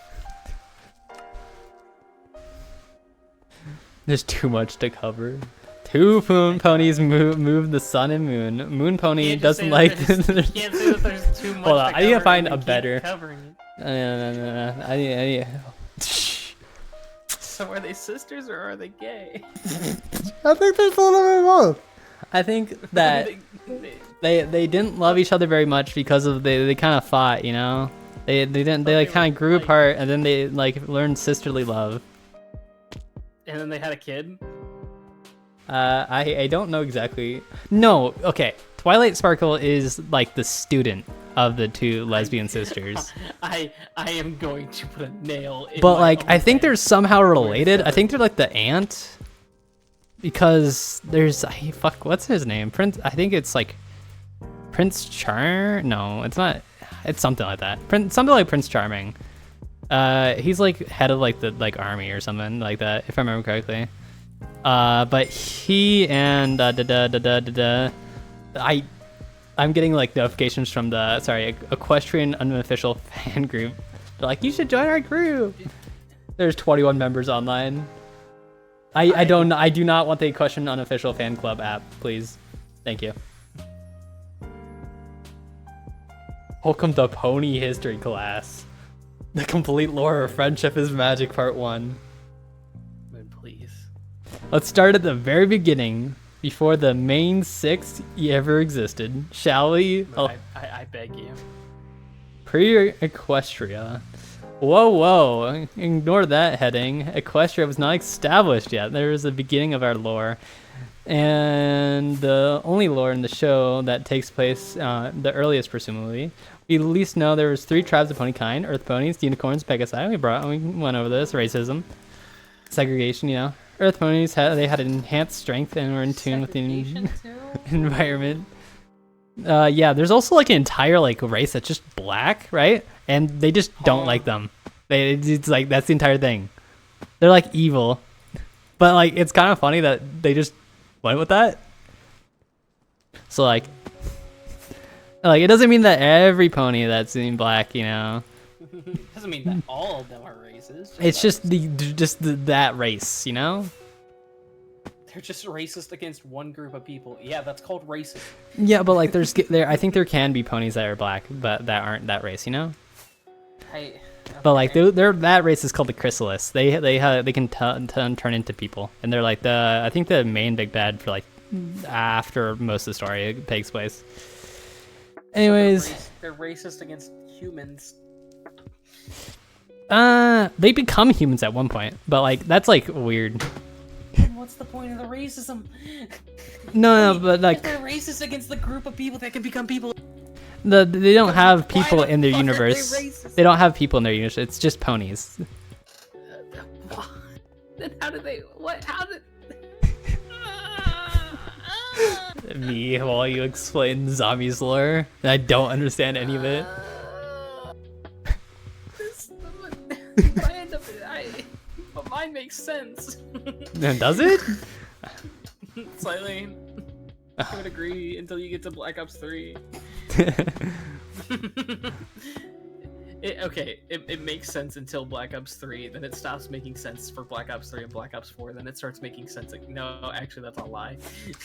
There's too much to cover. Two moon ponies move the sun and moon. Moon pony doesn't like. You can't say that there's too much. Hold on, to I need to cover find and a keep better. covering it. No. I need. So are they sisters or are they gay? I think there's a little bit of both. I think that they didn't love each other very much because of they kind of fought, you know. They like kind of grew apart and then they like learned sisterly love. And then they had a kid. I don't know exactly. No, okay. Twilight Sparkle is like the student of the two lesbian sisters. I am going to put a nail in But my like own I think head. they're somehow related. I think they're like the aunt because there's what's his name? I think it's like Prince No, it's not. It's something like that. Something like Prince Charming. He's like head of like the army or something like that, if I remember correctly. But he and I'm getting like notifications from the Equestrian Unofficial fan group. They're like, you should join our group. There's 21 members online. I do not want the Equestrian Unofficial fan club app, please. Thank you. Welcome to Pony History class. The complete lore of Friendship is Magic Part 1. Please. Let's start at the very beginning, before the main six ever existed. Shall we? I beg you. Pre-Equestria. Whoa. Ignore that heading. Equestria was not established yet. There was the beginning of our lore. And the only lore in the show that takes place, the earliest presumably. We at least know there was 3 tribes of pony kind: Earth ponies, unicorns, Pegasi. We went over this. Racism, segregation. You know, Earth ponies had enhanced strength and were in tune with the environment. Yeah, there's also like an entire like race that's just black, right? And they just don't like them. It's like that's the entire thing. They're like evil, but like it's kind of funny that they just went with that. So like it doesn't mean that every pony that's in black, you know. Doesn't mean that all of them are racist. It's just that race, you know. They're just racist against one group of people. Yeah, that's called racism. Yeah, but like I think there can be ponies that are black, but that aren't that race, you know. Okay. But like they're that race is called the Chrysalis. They can turn into people, and they're like I think the main big bad for like after most of the story takes place. Anyways, so they're racist against humans. They become humans at one point, but like that's like weird. What's the point of the racism? No, but like they're racist against the group of people that can become people. They don't have people in their universe. They don't have people in their universe. It's just ponies. Then how did they? What? How did? Me while you explain zombies lore. I don't understand any of it. But mine makes sense. Does it? Slightly. I would agree until you get to Black Ops 3. It makes sense until Black Ops 3, then it stops making sense for Black Ops 3 and Black Ops 4, then it starts making sense. Like, no, actually, that's a lie.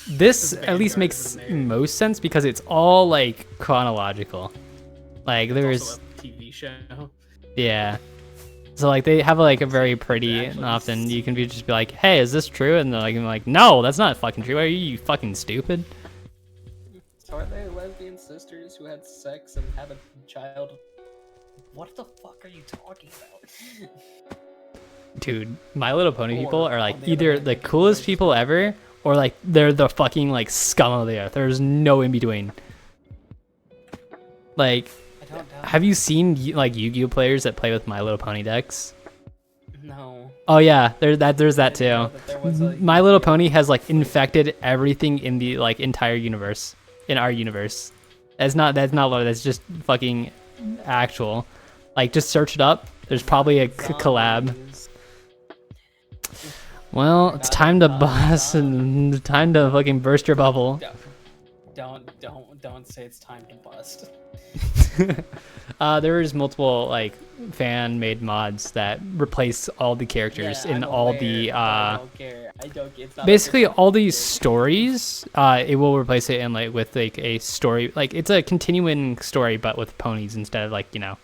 This at least makes most sense because it's all like chronological. Like there's also a TV show. Yeah. So like they have like a very pretty, and often you can just be like, hey, is this true? And they're like, no, that's not fucking true. Are you fucking stupid? So are they lesbian sisters who had sex and had a child? What the fuck are you talking about? Dude, My Little Pony people are like on the other either hand, the they can coolest just people ever, or like they're the fucking like scum of the earth. There's no in between. Like, I don't doubt have you seen like Yu-Gi-Oh players that play with My Little Pony decks? No. Oh yeah, there's that I too. didn't know that there was a My Little Pony has like infected everything in the like entire universe, in our universe. That's not lore, that's just fucking actual. Like just search it up. There's probably a collab. Zombies. Well, it's time to bust and time to fucking burst your bubble. Don't say it's time to bust. There's multiple like fan-made mods that replace all the characters in all the I don't care. It's not basically a all these stories. It will replace it in like with like a story, like it's a continuing story but with ponies instead of like, you know.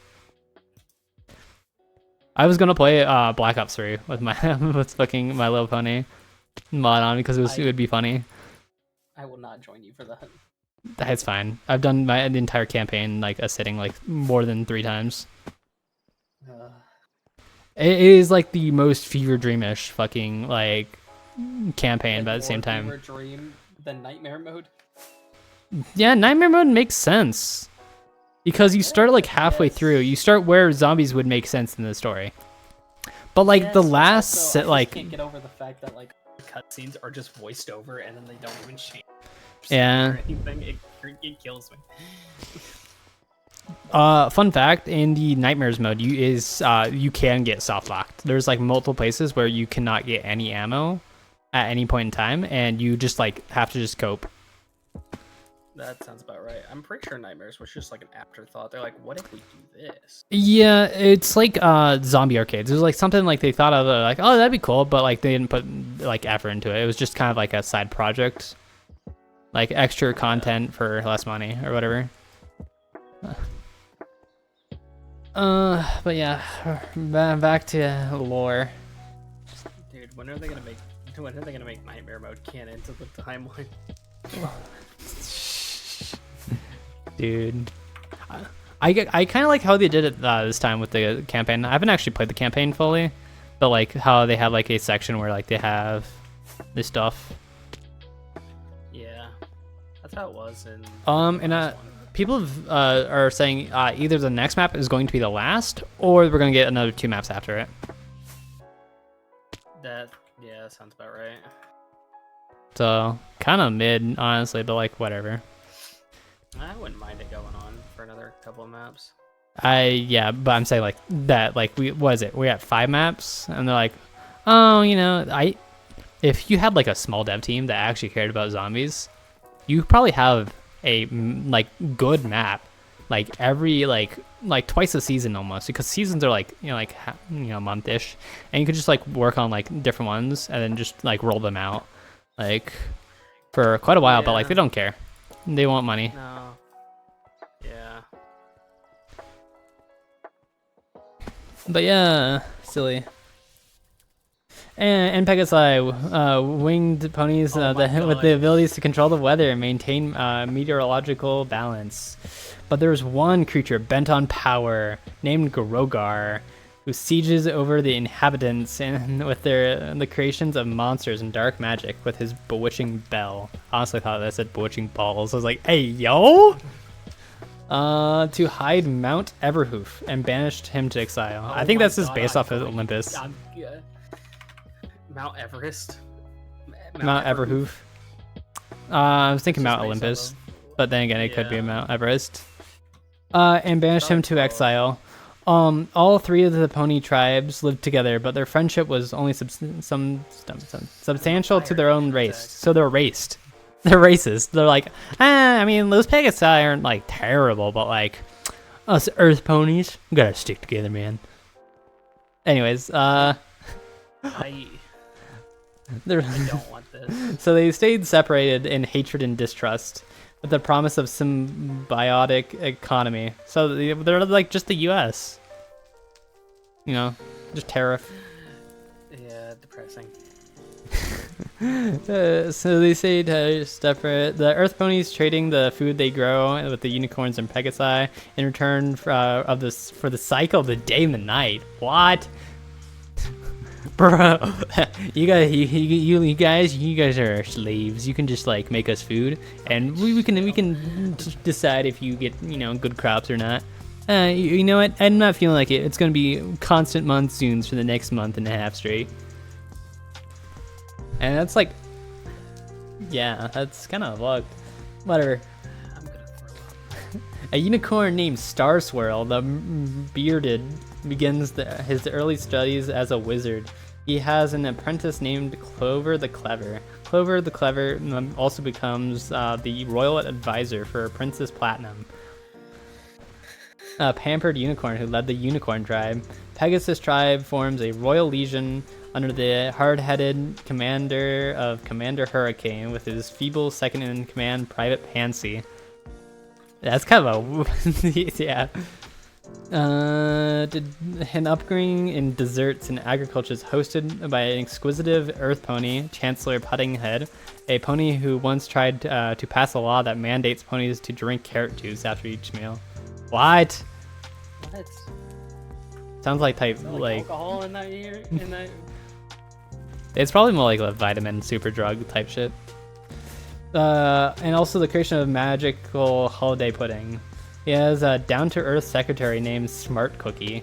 I was gonna play Black Ops 3 with with fucking My Little Pony mod on because it would be funny. I will not join you for that. That's fine. I've done the entire campaign like a sitting like more than 3 times. It is like the most fever dreamish fucking like campaign, but at the same time, Fever dream than nightmare mode. yeah, nightmare mode makes sense because you start like halfway through. You start where zombies would make sense in the story, but like the last set, like can't get over the fact that like cutscenes are just voiced over and then they don't even change. Yeah. Or anything. It kills me. Fun fact: in the nightmares mode, you can get soft locked. There's like multiple places where you cannot get any ammo at any point in time, and you just like have to just cope. That sounds about right. I'm pretty sure nightmares was just like an afterthought. They're like, what if we do this? Yeah, it's like zombie arcades. It was like something like they thought of, like, oh, that'd be cool, but like they didn't put like effort into it. It was just kind of like a side project, like extra content for less money or whatever. But yeah, back to lore. Dude, when are they gonna make nightmare mode canon to the timeline? Dude, I kind of like how they did it this time with the campaign. I haven't actually played the campaign fully, but like how they have like a section where like they have this stuff. Yeah, that's how it was in. And people are saying either the next map is going to be the last, or we're gonna get another 2 maps after it. That sounds about right. So kind of mid, honestly, but like whatever. I wouldn't mind it going on for another couple of maps. Yeah, but I'm saying like that, like we're at 5 maps, and they're like, oh, you know, if you had like a small dev team that actually cared about zombies, you probably have a like good map, like every like twice a season almost, because seasons are like month-ish, and you could just like work on like different ones and then just like roll them out like for quite a while. But like they don't care, they want money. No. Yeah. But yeah, silly. And Pegasi, winged ponies with the abilities to control the weather and maintain meteorological balance. But there's one creature bent on power named Grogar, who sieges over the inhabitants and with the creations of monsters and dark magic with his bewitching bell. I honestly thought that said bewitching balls. I was like, hey, yo! To hide Mount Everhoof and banished him to exile. I think that's just based off of Olympus. Mount Everest. Mount Everhoof. I was thinking Mount Olympus, but then again, it could be Mount Everest. And banished him to exile. All 3 of the pony tribes lived together, but their friendship was only substantial to their own race. So they're raced. They're racist. They're like, I mean, those Pegasi aren't like terrible, but like us Earth ponies, we gotta stick together, man. Anyways, I don't want this. So they stayed separated in hatred and distrust, with the promise of symbiotic economy. So they're like just the U.S. You know, Just tariff. Yeah, depressing. So they say to separate the Earth ponies trading the food they grow with the unicorns and Pegasi in return for the cycle of the day and the night. What? Bro, you guys are slaves. You can just like make us food, and we can decide if you get good crops or not. You know what? I'm not feeling like it. It's gonna be constant monsoons for the next month and a half straight, and that's like, yeah, that's kind of fucked. Whatever. I'm gonna throw up. A unicorn named Star Swirl, the bearded, begins his early studies as a wizard. He has an apprentice named Clover the Clever. Clover the Clever also becomes the royal advisor for Princess Platinum, a pampered unicorn who led the unicorn tribe. Pegasus tribe forms a royal legion under the hard-headed commander of Commander Hurricane with his feeble second-in-command Private Pansy. That's kind of a... yeah. An upbringing in desserts and agriculture is hosted by an exquisitive earth pony, Chancellor Puddinghead, a pony who once tried to pass a law that mandates ponies to drink carrot juice after each meal. What? What? Sounds like type Is there, like alcohol in that year? In that? It's probably more like a vitamin super drug type shit. And also the creation of magical holiday pudding. He has a down-to-earth secretary named Smart Cookie.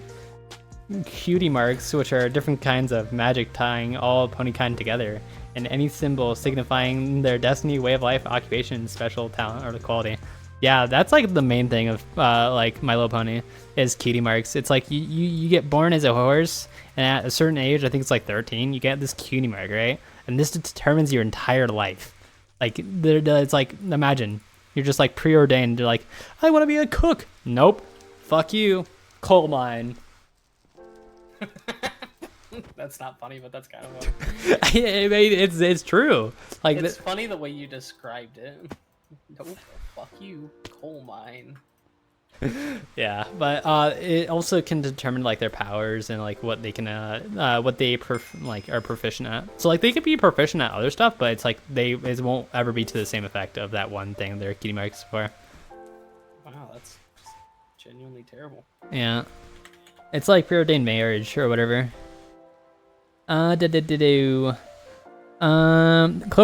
Cutie marks, which are different kinds of magic tying all ponykind together, and any symbol signifying their destiny, way of life, occupation, special talent, or quality. Yeah, that's like the main thing of like My Little Pony is cutie marks. It's like you get born as a horse, and at a certain age, I think it's like 13, you get this cutie mark, right? And this determines your entire life. Like, it's like, imagine. You're just like preordained. You're like, I want to be a cook. Nope. Fuck you. Coal mine. That's not funny, but that's kind of funny. It's true. Like it's funny the way you described it. Nope. Fuck you. Coal mine. Yeah, but it also can determine like their powers and like what they can what they are proficient at. So like they could be proficient at other stuff, but it's like it won't ever be to the same effect of that one thing they're cutie marks for. Wow, that's genuinely terrible. Yeah, it's like preordained marriage or whatever. Clover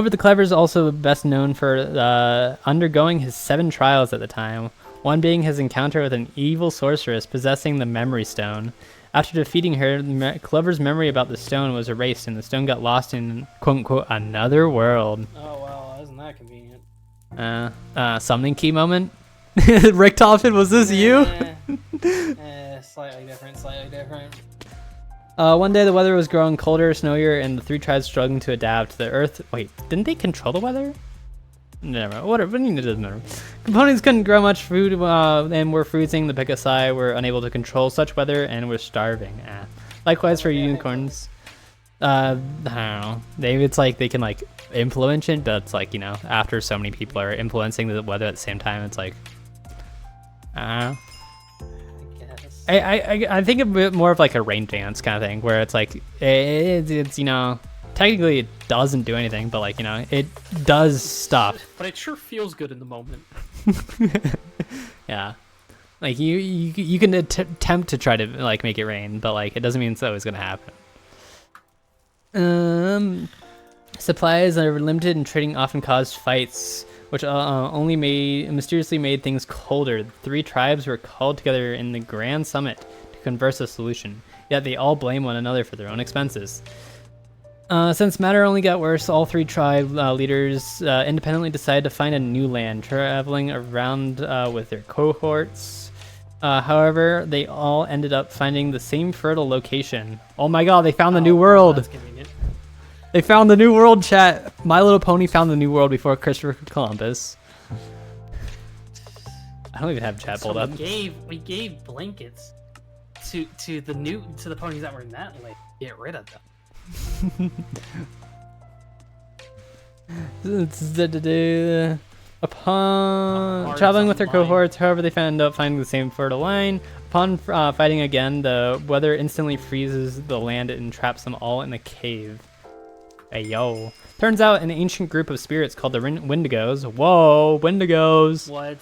the Clever is also best known for undergoing his 7 trials at the time. One being his encounter with an evil sorceress possessing the Memory Stone. After defeating her, Clover's memory about the stone was erased, and the stone got lost in quote-unquote another world. Oh, well, isn't that convenient? Summoning key moment? Rick Toffin, was this you? Slightly different. One day the weather was growing colder, snowier, and the 3 tribes struggling to adapt. The Earth... Wait, didn't they control the weather? Never mind. Whatever. It doesn't matter. Components couldn't grow much food and were freezing. The Pegasi were unable to control such weather and were starving. Likewise for unicorns. I don't know. Maybe it's like they can like influence it, but it's like, after so many people are influencing the weather at the same time, it's like, I don't know. I think a bit more of like a rain dance kind of thing, where it's like it's technically it doesn't do anything, but like it does stuff. But it sure feels good in the moment. Yeah, like you can attempt to try to like make it rain, but like it doesn't mean it's always gonna happen. Supplies are limited, and trading often caused fights, which only mysteriously made things colder. The 3 tribes were called together in the Grand Summit to converse a solution, yet they all blame one another for their own expenses. Since matter only got worse, all 3 tribe leaders independently decided to find a new land, traveling around with their cohorts. However, they all ended up finding the same fertile location. Oh my god, they found the new world! That's convenient. They found the new world, chat. My Little Pony found the new world before Christopher Columbus. I don't even have chat pulled up. We gave blankets to the ponies that were in that lake. Get rid of them. Upon Cards traveling with their online. cohorts, however, they end up finding the same fertile line. Upon fighting again, the weather instantly freezes the land and traps them all in a cave. Hey, yo. Turns out an ancient group of spirits called the Wendigos. Whoa, Wendigos. What?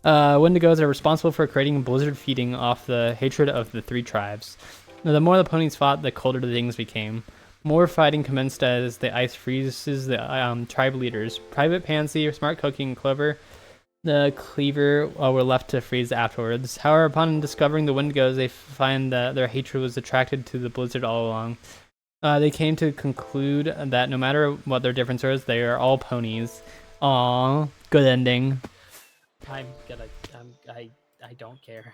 Wendigos are responsible for creating a blizzard feeding off the hatred of the three tribes. Now, the more the ponies fought, the colder the things became. More fighting commenced as the ice freezes the tribe leaders. Private Pansy, Smart Cookie, and Clover, the Cleaver, were left to freeze afterwards. However, upon discovering the Wendigos, they find that their hatred was attracted to the blizzard all along. They came to conclude that no matter what their difference was, they are all ponies. Aww, good ending. I don't care.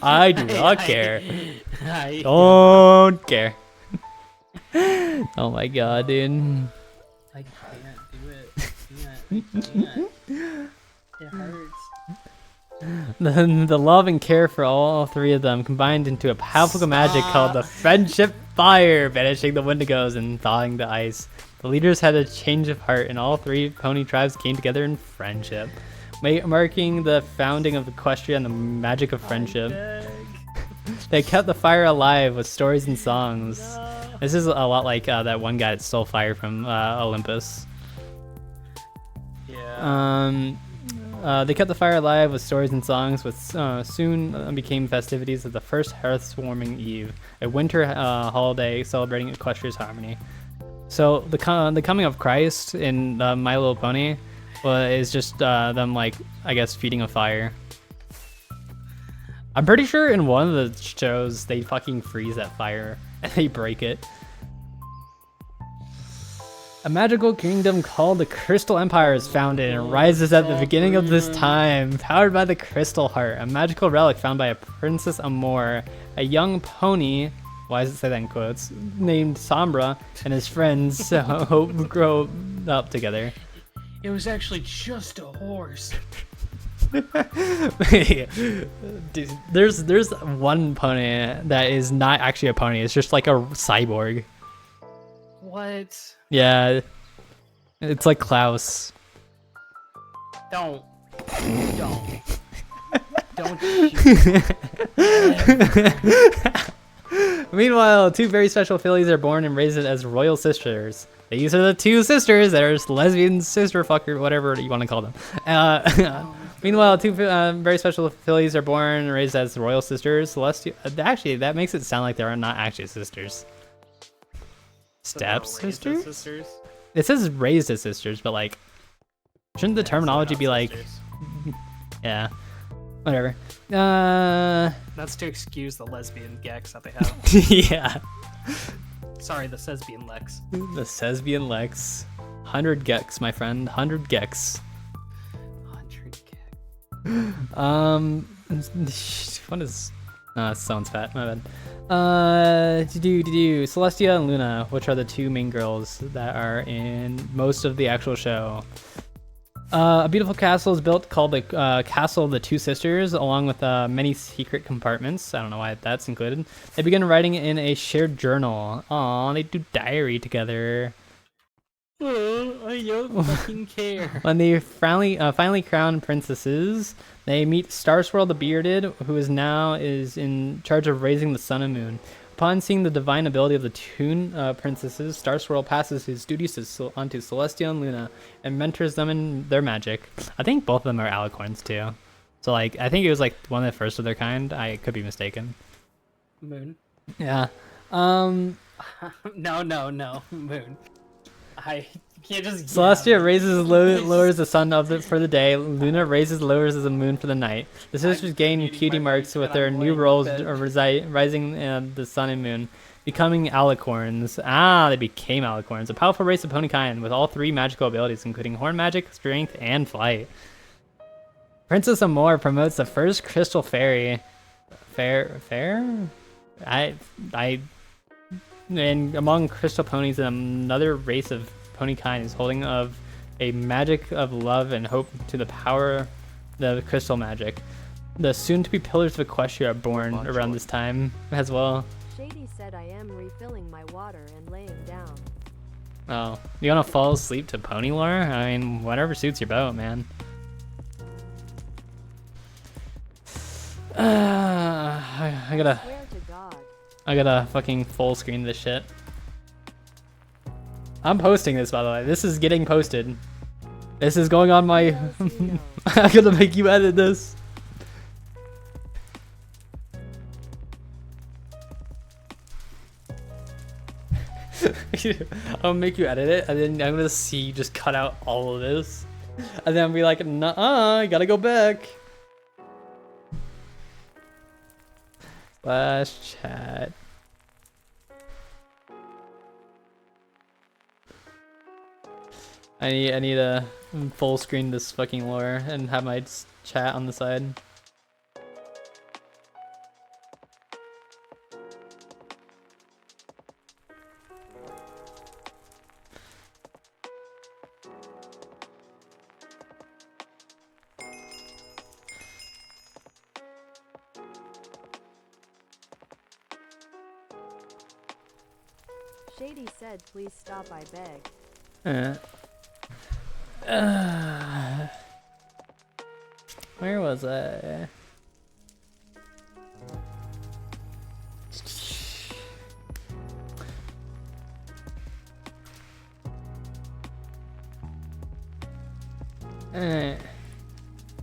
I do not care. I Don't care. Oh my god, dude. I can't do it. I can't. It hurts. The love and care for all three of them combined into a powerful magic called the Friendship Fire, banishing the Wendigos and thawing the ice. The leaders had a change of heart, and all three pony tribes came together in friendship, marking the founding of Equestria and the magic of friendship. They kept the fire alive with stories and songs. This is a lot like that one guy that stole fire from Olympus. Yeah. They kept the fire alive with stories and songs, which soon became festivities of the first Hearthwarming Eve, a winter holiday celebrating Equestria's harmony. So the coming of Christ in My Little Pony is just them, like, I guess, feeding a fire. I'm pretty sure in one of the shows they fucking freeze that fire and they break it. A magical kingdom called the Crystal Empire is founded and rises at the beginning of this time, powered by the Crystal Heart, a magical relic found by a Princess Amor, a young pony, why does it say that in quotes, named Sombra, and his friends hope to grow up together. It was actually just a horse. Dude, there's one pony that is not actually a pony, it's just like a cyborg. What? Yeah, it's like Klaus. Don't shoot. Meanwhile, two very special fillies are born and raised as royal sisters. These are the two sisters that are lesbian sister fucker, whatever you want to call them. Meanwhile, two very special fillies are born and raised as royal sisters. Celestia. Actually, that makes it sound like they are not actually sisters. Step sisters? It says raised as sisters, but like, shouldn't the terminology be like, yeah, whatever. That's to excuse the lesbian gex that they have. Yeah. Sorry, the lesbian lex. The Sesbian Lex. 100 gex, my friend. 100 gex. 100 gex. What is... sounds fat, my bad. Celestia and Luna, which are the two main girls that are in most of the actual show. A beautiful castle is built called the Castle of the Two Sisters, along with many secret compartments. I don't know why that's included. They begin writing in a shared journal. Aww, they do diary together. Oh, I don't fucking care. When they finally crowned princesses, they meet Star Swirl the Bearded, who is in charge of raising the sun and moon. Upon seeing the divine ability of the two princesses, Star Swirl passes his duties onto Celestia and Luna and mentors them in their magic. I think both of them are alicorns too. So like, I think it was like one of the first of their kind. I could be mistaken. Moon. Yeah. No, Moon. I can't just. Celestia raises lowers the sun for the day. Luna lowers the moon for the night. The sisters gain cutie marks with their new roles rising the sun and moon, becoming alicorns. They became alicorns, a powerful race of pony kind with all three magical abilities, including horn magic, strength, and flight. Princess Amor promotes the first crystal fairy. Fair? And among crystal ponies, another race of pony kind is holding of a magic of love and hope to the power the crystal magic. The soon-to-be pillars of Equestria are born around this time as well. Shady said I am refilling my water and laying down. Oh, you wanna fall asleep to pony lore? I mean, whatever suits your boat, man. I gotta fucking full screen this shit. I'm posting this, by the way. This is getting posted. This is going on my... I'm gonna make you edit this. I'll make you edit it, and then I'm gonna see you just cut out all of this. And then I'll be like, nuh-uh, I gotta go back. Slash chat. I need to full screen this fucking lore and have my chat on the side. Shady said, please stop, I beg. Where was I?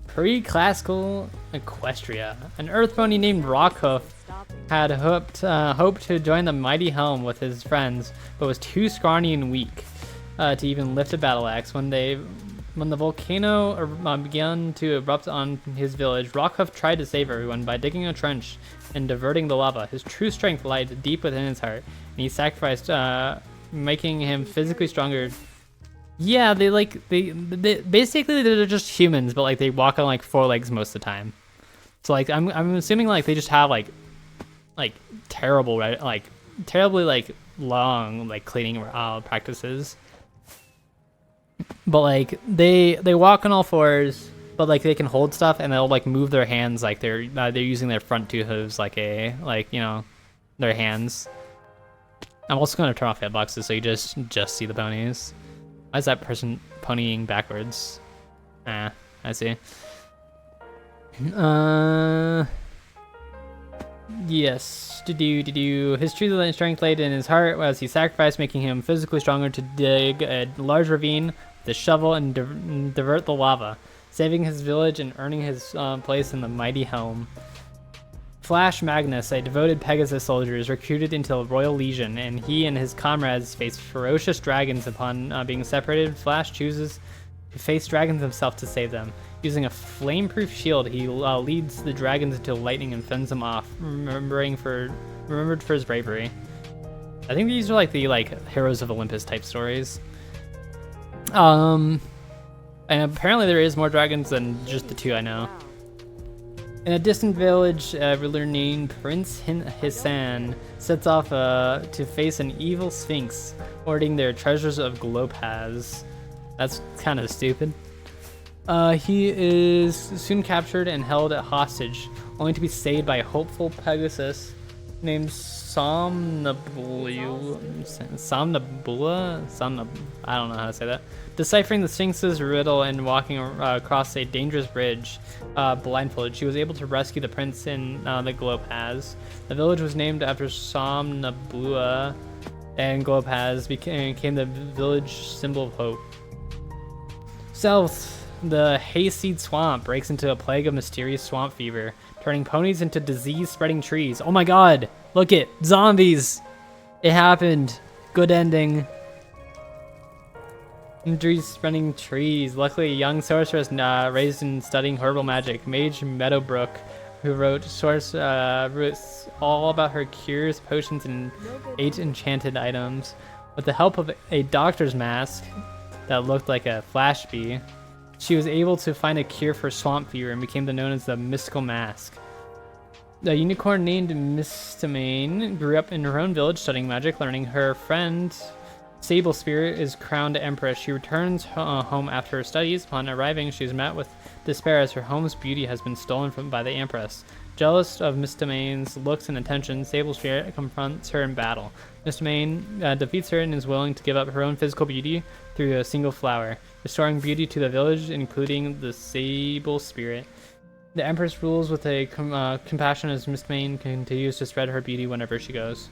Pre-classical Equestria. An earth pony named Rockhoof had hoped to join the mighty helm with his friends, but was too scrawny and weak to even lift a battle axe. When the volcano began to erupt on his village, Rockhoof tried to save everyone by digging a trench and diverting the lava. His true strength lied deep within his heart, and he sacrificed, making him physically stronger. Yeah, they basically they're just humans, but like they walk on like 4 legs most of the time. So like I'm assuming like they just have like terrible, right, like terribly like long like cleaning practices. But like they walk on all 4s, but like they can hold stuff and they'll like move their hands like they're using their front 2 hooves like you know, their hands. I'm also gonna turn off hitboxes so you just see the ponies. Why is that person ponying backwards? I see. Yes. His true strength laid in his heart as he sacrificed, making him physically stronger to dig a large ravine with a shovel and divert the lava, saving his village and earning his place in the mighty helm. Flash Magnus, a devoted Pegasus soldier, is recruited into the Royal Legion, and he and his comrades face ferocious dragons. Upon being separated, Flash chooses to face dragons himself to save them. Using a flame-proof shield, he leads the dragons into lightning and fends them off, remembered for his bravery. I think these are like the Heroes of Olympus type stories. And apparently there is more dragons than just the 2 I know. In a distant village, a ruler named Prince Hissan sets off to face an evil sphinx, hoarding their treasures of Glopaz. That's kind of stupid. He is soon captured and held at hostage, only to be saved by a hopeful Pegasus named Somnambula. I don't know how to say that. Deciphering the Sphinx's riddle and walking across a dangerous bridge, blindfolded, she was able to rescue the prince in the Glopaz. The village was named after Somnambula, and Glopaz became the village symbol of hope. South, the Hayseed Swamp breaks into a plague of mysterious swamp fever, turning ponies into disease-spreading trees. Oh my god! Look it! Zombies! It happened! Good ending. Injuries-spreading trees. Luckily, a young sorceress raised in studying herbal magic, Mage Meadowbrook, who wrote roots all about her cures, potions, and 8 enchanted items. With the help of a doctor's mask that looked like a flash bee, she was able to find a cure for swamp fever and became known as the Mystical Mask. The unicorn named Mistamane grew up in her own village studying magic, learning her friend Sable Spirit is crowned Empress. She returns home after her studies. Upon arriving, she is met with despair as her home's beauty has been stolen by the Empress. Jealous of Miss Domain's looks and attention, Sable Spirit confronts her in battle. Miss Domain defeats her and is willing to give up her own physical beauty through a single flower, restoring beauty to the village, including the Sable Spirit. The Empress rules with a compassion as Miss Domain continues to spread her beauty whenever she goes.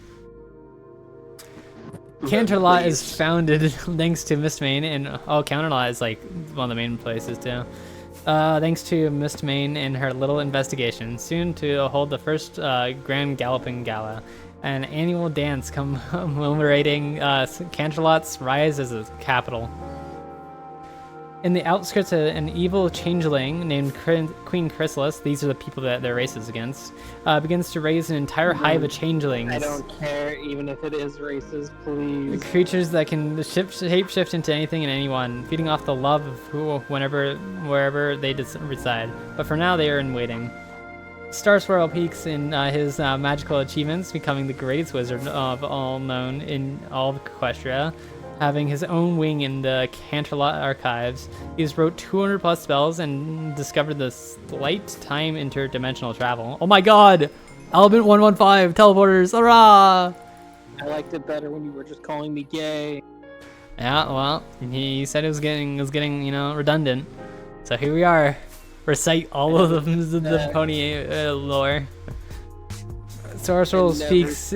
Canterlot is founded thanks to Miss Domain, and Canterlot is like one of the main places too. Thanks to Miss Domain and her little investigation, soon to hold the first Grand Galloping Gala, an annual dance commemorating Canterlot's rise as a capital. In the outskirts, an evil changeling named Queen Chrysalis, these are the people that their race is against, begins to raise an entire hive of changelings. I don't care, even if it is racist, please. Creatures that can shapeshift into anything and anyone, feeding off the love of wherever they reside. But for now, they are in waiting. Star Swirl peaks in his magical achievements, becoming the greatest wizard of all known in all of Equestria. Having his own wing in the Canterlot archives, he's wrote 200 plus spells and discovered the slight time interdimensional travel. Oh my god! Element 115, teleporters, hurrah! I liked it better when you were just calling me gay. Yeah, well, he said it was getting redundant. So here we are. Recite all of the pony lore. Sorcerer's speaks.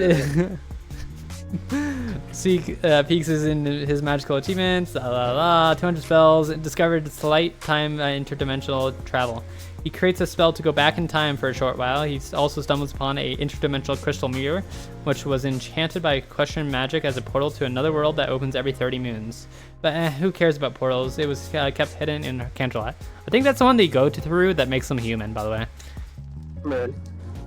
Peaks is in his magical achievements. 200 spells. Discovered slight time interdimensional travel. He creates a spell to go back in time for a short while. He also stumbles upon a interdimensional crystal mirror, which was enchanted by equestrian magic as a portal to another world that opens every 30 moons. But who cares about portals? It was kept hidden in Canterlot. I think that's the one they go through that makes them human, by the way. Man.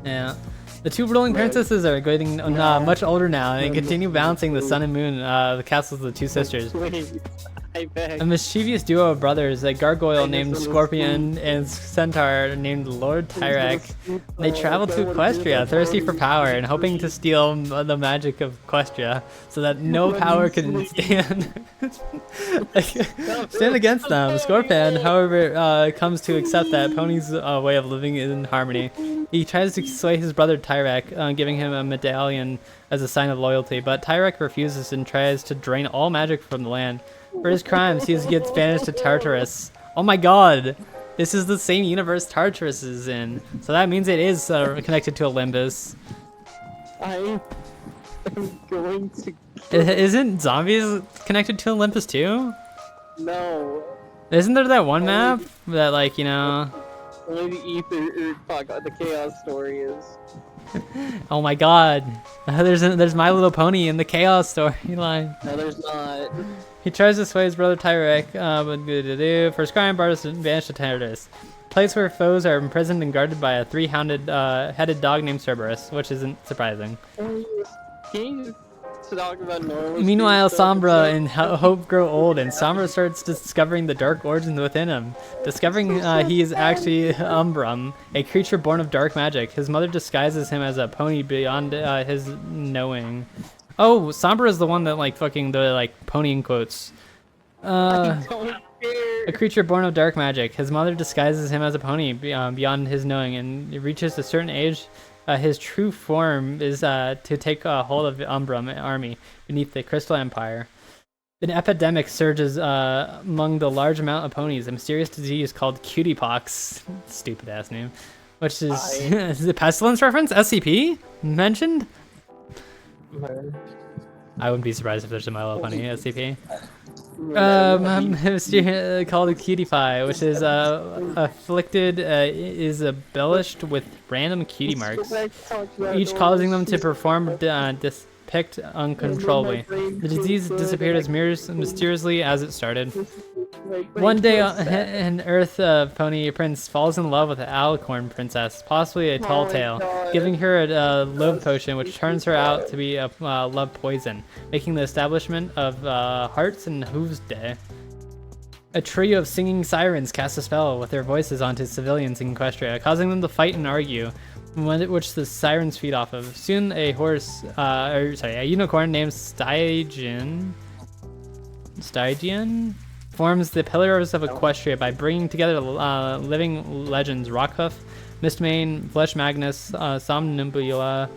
Yeah. The two ruling princesses are getting much older now and continue balancing the sun and moon, the castles of the two sisters. Please, I beg. A mischievous duo of brothers, a gargoyle named Scorpion and centaur named Lord Tyrek. They travel to Equestria, thirsty for power and hoping to steal the magic of Equestria so that no power can stand against them. Scorpion, however, comes to accept that Pony's way of living is in harmony. He tries to sway his brother Tyrek, giving him a medallion as a sign of loyalty, but Tyrek refuses and tries to drain all magic from the land. For his crimes, he gets banished to Tartarus. Oh my god! This is the same universe Tartarus is in, so that means it is connected to Olympus. I am going to... Isn't zombies connected to Olympus too? No. Isn't there that one map that, like, you know... Only the ether, the chaos story is. Oh my god. There's My Little Pony in the chaos storyline. No, there's not. He tries to sway his brother Tyrek, but for his crime, Bartus banished to Tartarus. Place where foes are imprisoned and guarded by a three-headed dog named Cerberus, which isn't surprising. Can you talk about normal Meanwhile, stuff? Sombra and Hope grow old, and Sombra starts discovering the dark origins within him. Discovering he is actually Umbrum, a creature born of dark magic. His mother disguises him as a pony beyond his knowing. Oh, Sombra is the one that pony in quotes. I don't care. A creature born of dark magic. His mother disguises him as a pony beyond his knowing, and it reaches a certain age. His true form is to take hold of the Umbrum army beneath the Crystal Empire. An epidemic surges among the large amount of ponies. A mysterious disease called cutie pox, stupid ass name, which is the pestilence reference. SCP mentioned. I wouldn't be surprised if there's a My Little Pony SCP. Called a cutie pie, which is afflicted, is embellished with random cutie marks, each causing them to perform depict uncontrollably. The disease disappeared as mysteriously as it started. One day, an Earth pony prince falls in love with an alicorn princess, possibly a tall tale, giving her a love potion which turns her out to be a love poison, making the establishment of hearts and hooves day. A trio of singing sirens cast a spell with their voices onto civilians in Equestria, causing them to fight and argue, which the sirens feed off of. Soon a unicorn named Stygian forms the Pillars of Equestria by bringing together living legends Rockhoof, Mistmane, Flesh Magnus, Somnambula,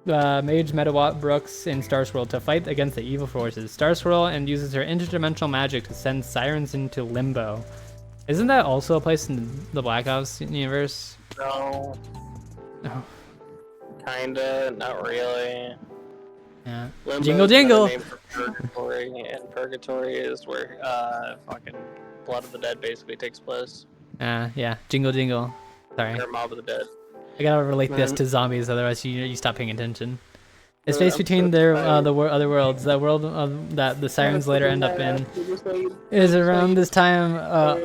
Mage Medawatt Brooks, and Starswirl to fight against the evil forces. Starswirl and uses her interdimensional magic to send sirens into limbo. Isn't that also a place in the Black Ops universe? No. Oh. Kinda, not really. Yeah. Limbo's Jingle another jingle! name for Purgatory, and Purgatory is where fucking Blood of the Dead basically takes place. Yeah. Jingle jingle. Sorry. Or Mob of the Dead. I gotta relate this to zombies, otherwise you stop paying attention. It's Yeah, based I'm between so their tired. other worlds. That world that the sirens later end up in is around this time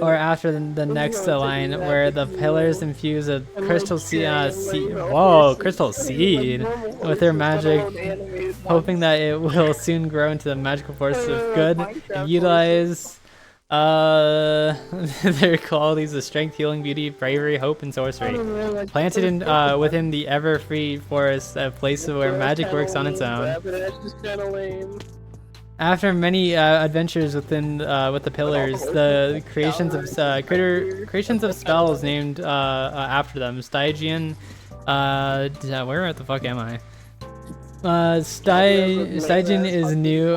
or after the next line, where the pillars infuse a crystal seed. Whoa, crystal seed with their magic, hoping that it will soon grow into the magical force of good and utilize their qualities of strength, healing, beauty, bravery, hope, and sorcery. Planted in within the ever-free forest, a place where magic works on its own. After many adventures within with the pillars, the creations of spells named after them. Stygian, where the fuck am I? Stygian is new,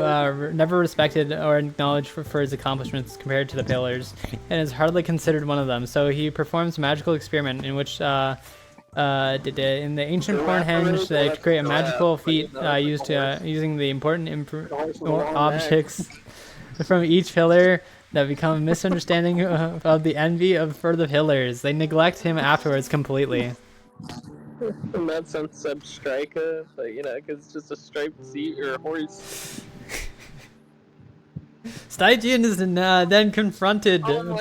never respected or acknowledged for his accomplishments compared to the pillars, and is hardly considered one of them. So he performs a magical experiment in which, in the ancient Hornhenge, they create a magical feat using the important objects from each pillar that become a misunderstanding of the envy for the pillars. They neglect him afterwards completely. And that sounds substriker, but you know, because it's just a striped seat or a horse. Stygian is then confronted to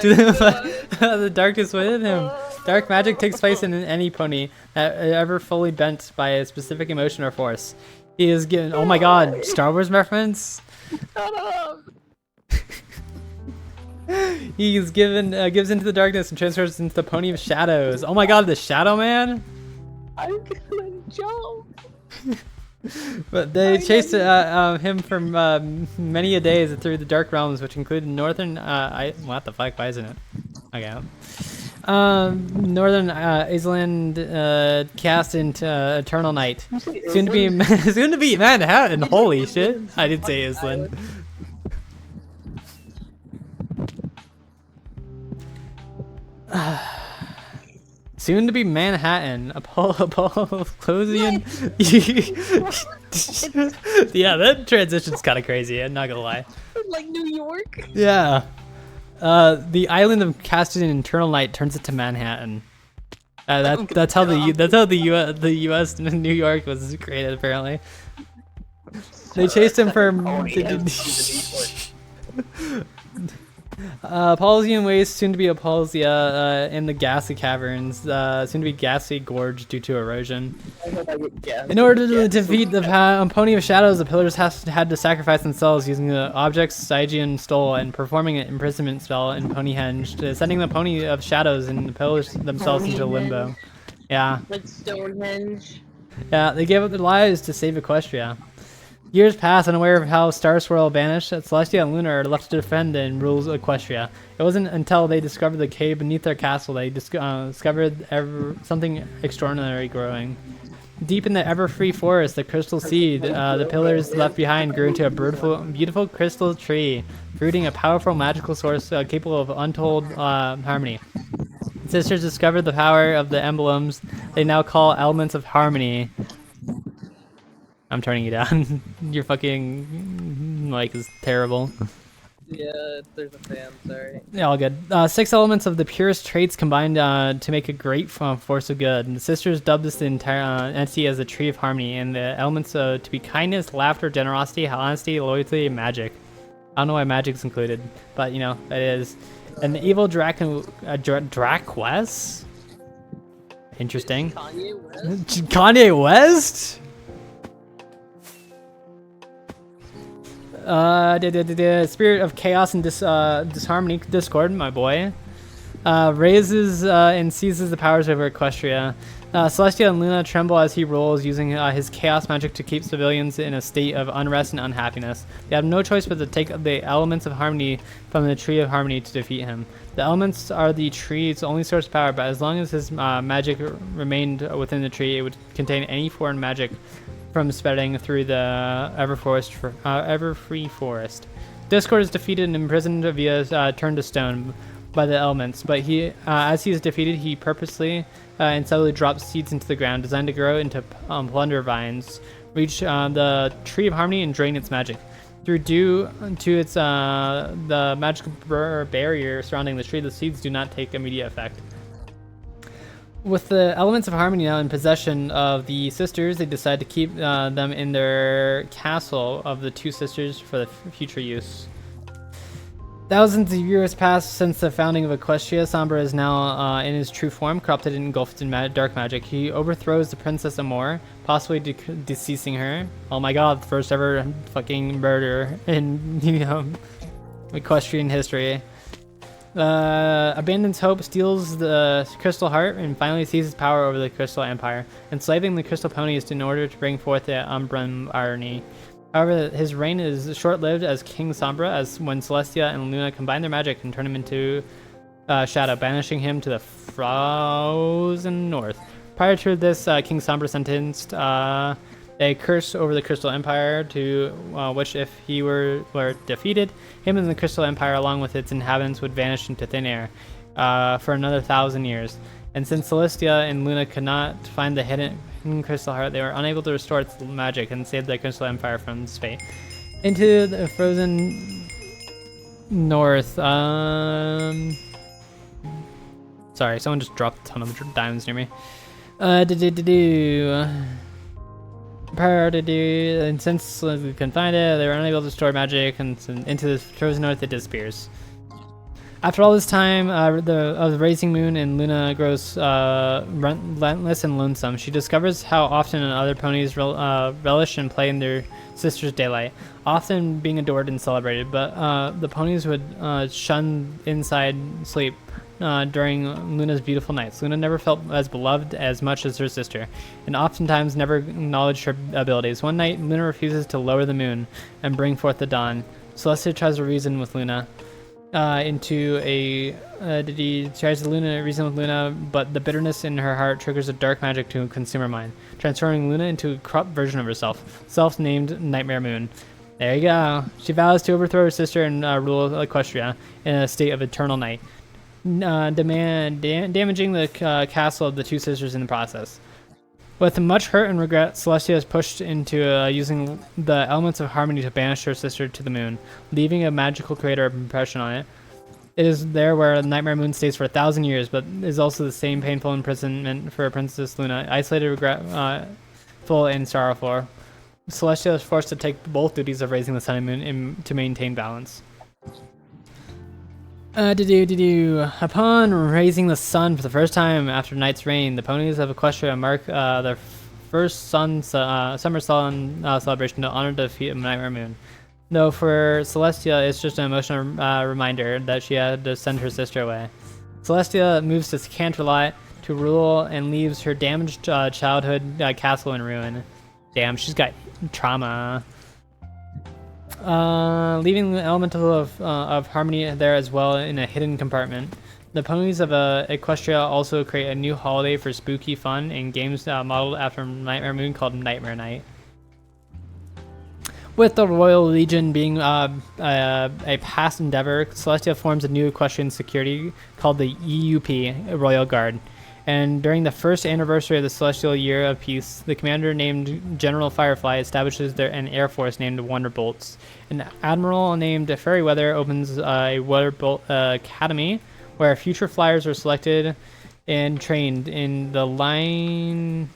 the darkness within him. Dark magic takes place in any pony that ever fully bent by a specific emotion or force. He is given. Oh my god, Star Wars reference. Shut up! He is gives into the darkness and transfers into the pony of shadows. Oh my god, the Shadow Man. I'm gonna jump! But they chased him for many a days through the dark realms, which included northern. What the fuck? Why isn't it? Okay. Northern Island, cast into Eternal Night. Soon to be Manhattan. Holy shit! I did say Island. Soon to be Manhattan, Apollo-Closian. Yeah, that transition's kind of crazy. I'm not gonna lie. Like New York? Yeah. The island of Casted in Eternal Night turns it to Manhattan. That's how the U.S. New York was created. Apparently, they chased him for. Paulsian waste, soon to be Apolsia, in the gassy caverns, soon to be gassy gorge due to erosion. In order to defeat the pony of shadows, the pillars had to sacrifice themselves using the objects Stygian stole and performing an imprisonment spell in Ponyhenge, sending the pony of shadows and the pillars themselves into limbo. Yeah. Like Stonehenge. Yeah, they gave up their lives to save Equestria. Years pass, unaware of how Starswirl vanished. Celestia and Luna are left to defend and rule Equestria. It wasn't until they discovered the cave beneath their castle they discovered something extraordinary growing. Deep in the ever-free forest, the crystal seed, the pillars left behind, grew into a beautiful crystal tree, fruiting a powerful magical source capable of untold harmony. Sisters discovered the power of the emblems they now call elements of harmony. I'm turning you down. Your fucking mic is terrible. Yeah, there's a fan, sorry. Yeah, all good. 6 elements of the purest traits combined to make a great force of good. And the sisters dubbed this entire entity as the Tree of Harmony, and the elements to be kindness, laughter, generosity, honesty, loyalty, and magic. I don't know why magic's included, but you know, it is. And the evil Drakwes? Interesting. Kanye West? Kanye West? Spirit of chaos and disharmony, discord, my boy. raises and seizes the powers over Equestria. Celestia and Luna tremble as he rolls, using his chaos magic to keep civilians in a state of unrest and unhappiness. They have no choice but to take the elements of harmony from the Tree of Harmony to defeat him. The elements are the tree's only source of power, but as long as his magic remained within the tree, it would contain any foreign magic from spreading through the ever-free forest. Discord is defeated and imprisoned via turned to stone by the elements, but as he is defeated, he purposely and subtly drops seeds into the ground designed to grow into plunder vines, reach the Tree of Harmony and drain its magic. Due to its the magical barrier surrounding the tree, the seeds do not take immediate effect. With the elements of harmony now in possession of the sisters, they decide to keep them in their castle of the two sisters for the future use. Thousands of years pass since the founding of Equestria. Sombra is now in his true form, corrupted and engulfed in dark magic. He overthrows the Princess Amor, possibly deceasing her. Oh my god, first ever fucking murder in Equestrian history. Abandons hope, steals the Crystal Heart, and finally seizes power over the Crystal Empire, enslaving the Crystal Ponies in order to bring forth the Umbran irony. However, his reign is short-lived as King Sombra, as when Celestia and Luna combine their magic and turn him into Shadow, banishing him to the frozen north. Prior to this, King Sombra sentenced a curse over the Crystal Empire, to which, if he were defeated, him and the Crystal Empire, along with its inhabitants, would vanish into thin air for another 1,000 years. And since Celestia and Luna could not find the hidden Crystal Heart, they were unable to restore its magic and save the Crystal Empire from its fate. Into the frozen north. Sorry, someone just dropped a ton of diamonds near me. And since we couldn't find it, they were unable to store magic, and into the frozen north it disappears. After all this time, the Rising Moon and Luna grows relentless and lonesome. She discovers how often other ponies relish and play in their sister's daylight, often being adored and celebrated, but the ponies would shun inside sleep during Luna's beautiful nights. Luna never felt as beloved as much as her sister, and oftentimes never acknowledged her abilities. One night, Luna refuses to lower the moon and bring forth the dawn. Celestia tries to reason with Luna. Tries to reason with Luna, but the bitterness in her heart triggers a dark magic to consume her mind, transforming Luna into a corrupt version of herself, self-named Nightmare Moon. There you go. She vows to overthrow her sister and rule Equestria in a state of eternal night, damaging the castle of the two sisters in the process. With much hurt and regret, Celestia is pushed into using the elements of harmony to banish her sister to the moon, leaving a magical crater impression on it. It is there where Nightmare Moon stays for 1,000 years, but is also the same painful imprisonment for Princess Luna, isolated, regretful, and sorrowful. Celestia is forced to take both duties of raising the sun and moon to maintain balance. Upon raising the sun for the first time after night's reign, the ponies of Equestria mark their first summer sun celebration to honor the defeat of Nightmare Moon. Though for Celestia, it's just an emotional reminder that she had to send her sister away. Celestia moves to Canterlot to rule and leaves her damaged childhood castle in ruin. Damn, she's got trauma. Leaving the elemental of harmony there as well in a hidden compartment. The ponies of Equestria also create a new holiday for spooky fun and games modeled after Nightmare Moon called Nightmare Night. With the Royal Legion being a past endeavor, Celestia forms a new Equestrian security called the EUP, Royal Guard. And during the first anniversary of the Celestial Year of Peace, the commander named General Firefly establishes an air force named Wonderbolts. An admiral named Fairyweather opens a Wonderbolt Academy, where future flyers are selected and trained in the line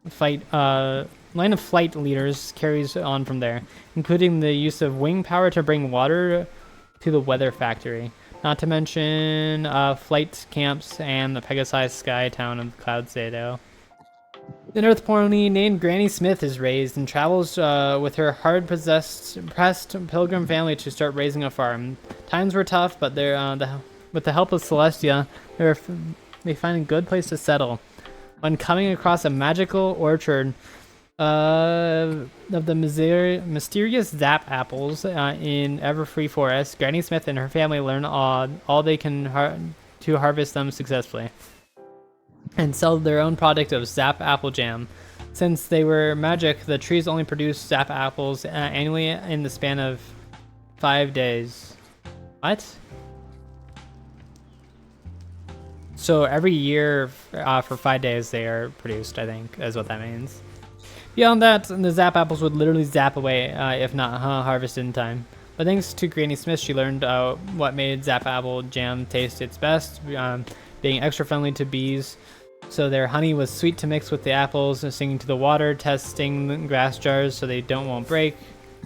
of flight leaders carries on from there, including the use of wing power to bring water to the weather factory. Not to mention flight camps and the Pegasi Sky Town of Cloud Zato. An Earth pony named Granny Smith is raised and travels with her hard-pressed pilgrim family to start raising a farm. Times were tough, but the With the help of Celestia, they find a good place to settle. When coming across a magical orchard of the mysterious Zap apples in Everfree Forest, Granny Smith and her family learn all they can to harvest them successfully and sell their own product of Zap Apple Jam. Since they were magic, the trees only produce Zap apples annually in the span of 5 days. What? So every year for 5 days they are produced, I think, is what that means. Beyond that, the Zap apples would literally zap away if not harvested in time. But thanks to Granny Smith, she learned what made Zap apple jam taste its best, being extra friendly to bees. So their honey was sweet to mix with the apples, singing to the water, testing grass jars so they won't break.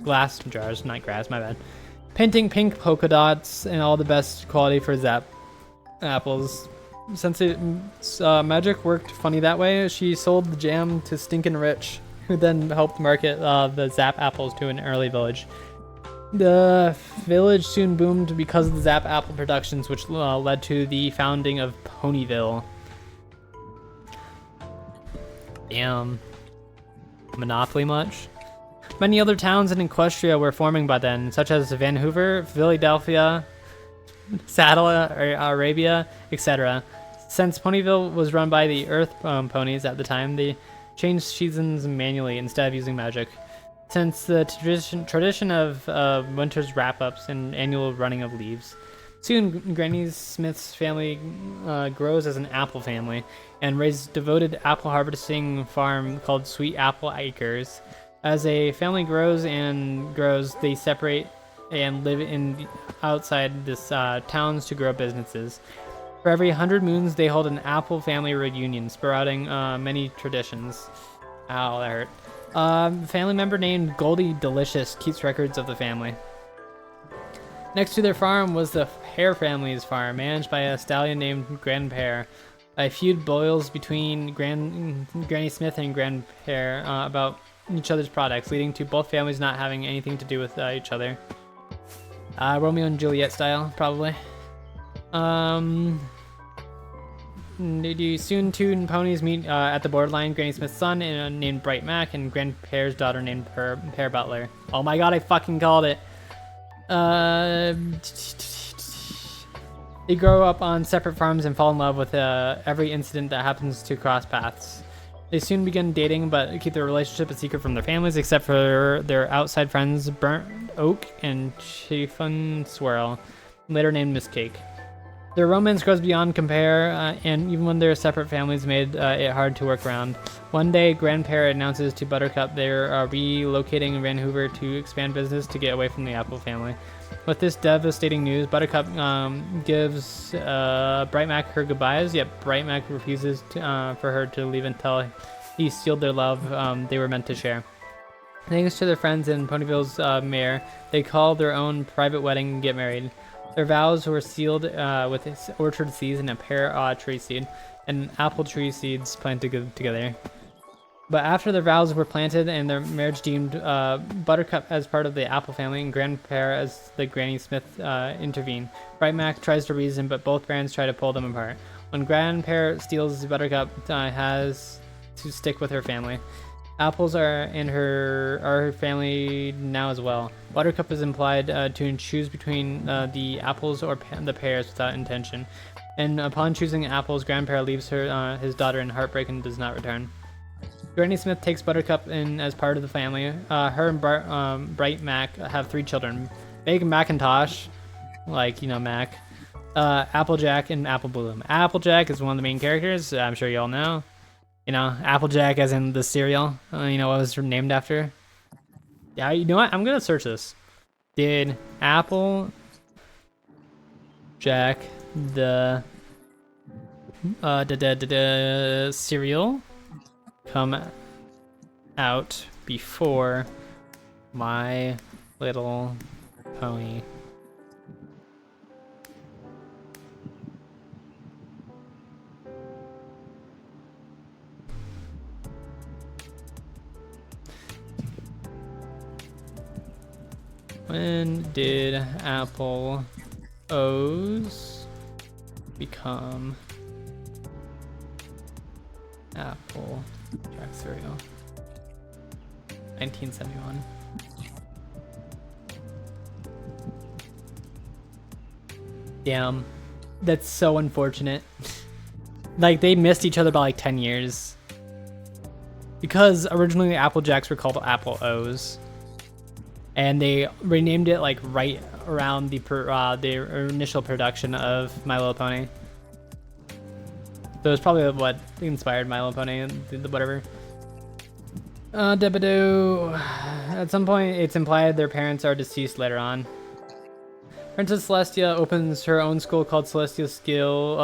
Glass jars, not grass, my bad. Painting pink polka dots and all the best quality for Zap apples. Since magic worked funny that way, she sold the jam to Stinkin' Rich, who then helped market the Zap apples to an early village. The village soon boomed because of the Zap apple productions, which led to the founding of Ponyville. Damn. Monopoly much? Many other towns in Equestria were forming by then, such as Vancouver, Philadelphia, Saddle Arabia, etc. Since Ponyville was run by the Earth ponies at the time, they changed seasons manually instead of using magic. Since the tradition of winter's wrap-ups and annual running of leaves. Soon, Granny Smith's family grows as an apple family and raises a devoted apple harvesting farm called Sweet Apple Acres. As a family grows, they separate and live outside this towns to grow businesses. For every 100 moons, they hold an apple family reunion, sprouting many traditions. Ow, that hurt. A family member named Goldie Delicious keeps records of the family. Next to their farm was the Pear family's farm, managed by a stallion named Grand Pear. A feud boils between Granny Smith and Grand Pear about each other's products, leading to both families not having anything to do with each other. Romeo and Juliet style, probably. Soon two ponies meet at the borderline. Granny Smith's son named Bright Mac and Grand Pear's daughter named Pear Butler. Oh my god, I fucking called it. They grow up on separate farms and fall in love with every incident that happens to cross paths. They soon begin dating, but keep their relationship a secret from their families, except for their outside friends, Burnt Oak and Chafin Swirl, later named Miss Cake. Their romance grows beyond compare, and even when their separate families made it hard to work around. One day, Grand Pear announces to Buttercup they're relocating in Vancouver to expand business to get away from the Apple family. With this devastating news, Buttercup gives Bright Mac her goodbyes, yet Bright Mac refuses for her to leave until he sealed their love they were meant to share. Thanks to their friends in Ponyville's mayor, they call their own private wedding and get married. Their vows were sealed with orchard seeds and a pear tree seed, and apple tree seeds planted together. But after their vows were planted and their marriage deemed, Buttercup as part of the Apple family and Grand Pear as the Granny Smith intervene. Bright Mac tries to reason, but both brands try to pull them apart. When Grand Pear steals Buttercup, has to stick with her family. Apples are in her family now as well. Buttercup is implied to choose between the apples or the pears without intention. And upon choosing apples, Grand Pear leaves his daughter in heartbreak and does not return. Granny Smith takes Buttercup in as part of the family. Her and Bright Mac have 3 children. Big Macintosh, like, you know, Mac. Applejack and Apple Bloom. Applejack is one of the main characters, I'm sure you all know. You know, Applejack as in the cereal. You know what it was named after? Yeah, you know what? I'm gonna search this. Did Applejack the cereal come out before My Little Pony? When did Apple O's become Apple Jack cereal. 1971. Damn, that's so unfortunate. Like, they missed each other by like 10 years. Because originally the Apple Jacks were called Apple O's. And they renamed it like right around the initial production of My Little Pony. So it's probably what inspired My Little Pony and the whatever. Debado. At some point, it's implied their parents are deceased later on. Princess Celestia opens her own school called Celestia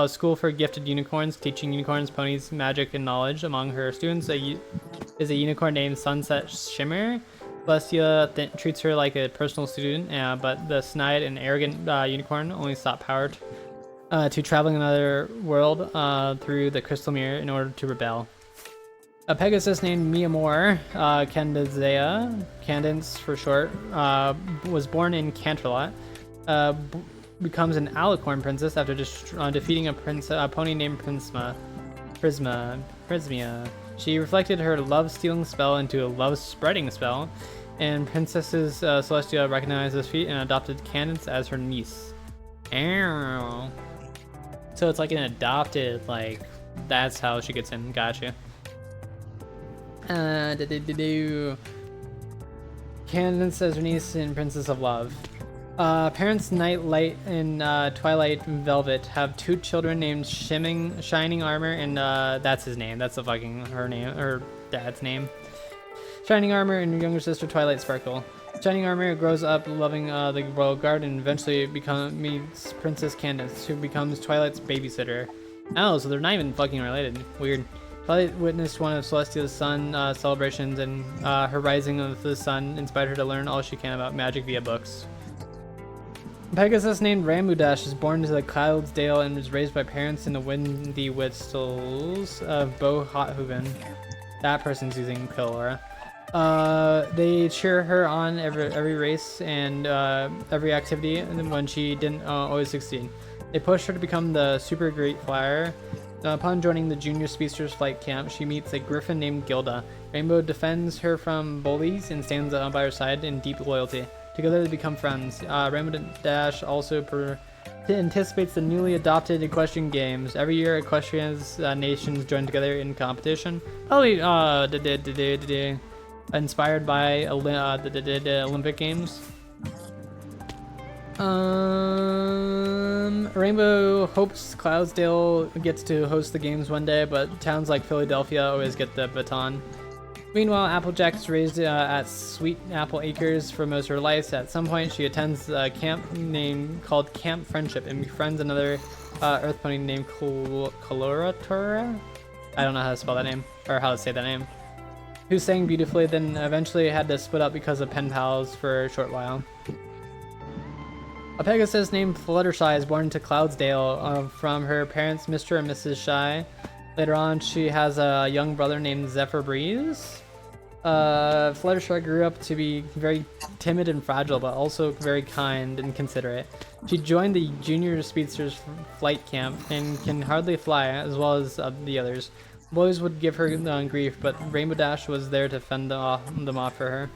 School for Gifted Unicorns, teaching unicorns, ponies, magic, and knowledge. Among her students is a unicorn named Sunset Shimmer. Celestia treats her like a personal student, but the snide and arrogant unicorn only sought power to traveling another world through the crystal mirror in order to rebel. A Pegasus named Mia Moore, Cadence for short, was born in Canterlot. Becomes an alicorn princess after defeating a pony named Prismia. She reflected her love-stealing spell into a love-spreading spell, and Princesses Celestia recognized this feat and adopted Cadence as her niece. Ow. So it's like an adopted, like, that's how she gets in. Gotcha. Cadence as her niece and Princess of Love. Parents Nightlight and Twilight Velvet have 2 children named Shining Armor, and that's his name. That's her dad's name. Shining Armor and younger sister Twilight Sparkle. Shining Armor grows up loving the royal guard and eventually meets Princess Candace, who becomes Twilight's babysitter. Oh, so they're not even fucking related. Weird. Twilight witnessed one of Celestia's sun celebrations, and her rising of the sun inspired her to learn all she can about magic via books. Pegasus named Ramudash is born to the Cloudsdale and was raised by parents in the Windy Whistles of Bo Hothoven. That person's using Pilora. They cheer her on every race and every activity, and when she didn't always succeed. They push her to become the super great flyer. Upon joining the Junior Speedsters flight camp, she meets a griffin named Gilda. Rainbow defends her from bullies and stands by her side in deep loyalty. Together they become friends. Rainbow Dash also anticipates the newly adopted Equestrian Games. Every year, Equestrian's nations join together in competition. Probably inspired by the Olympic Games. Rainbow hopes Cloudsdale gets to host the games one day, but towns like Philadelphia always get the baton. Meanwhile, Applejack's raised at Sweet Apple Acres for most of her life. At some point, she attends a camp called Camp Friendship and befriends another Earth Pony named Coloratura. I don't know how to spell that name, or how to say that name. Who sang beautifully, then eventually had to split up because of pen pals for a short while. A Pegasus named Fluttershy is born to Cloudsdale from her parents, Mr. and Mrs. Shy. Later on, she has a young brother named Zephyr Breeze. Fluttershy grew up to be very timid and fragile, but also very kind and considerate. She joined the Junior Speedsters flight camp and can hardly fly, as well as the others. Boys would give her grief, but Rainbow Dash was there to fend them off for her.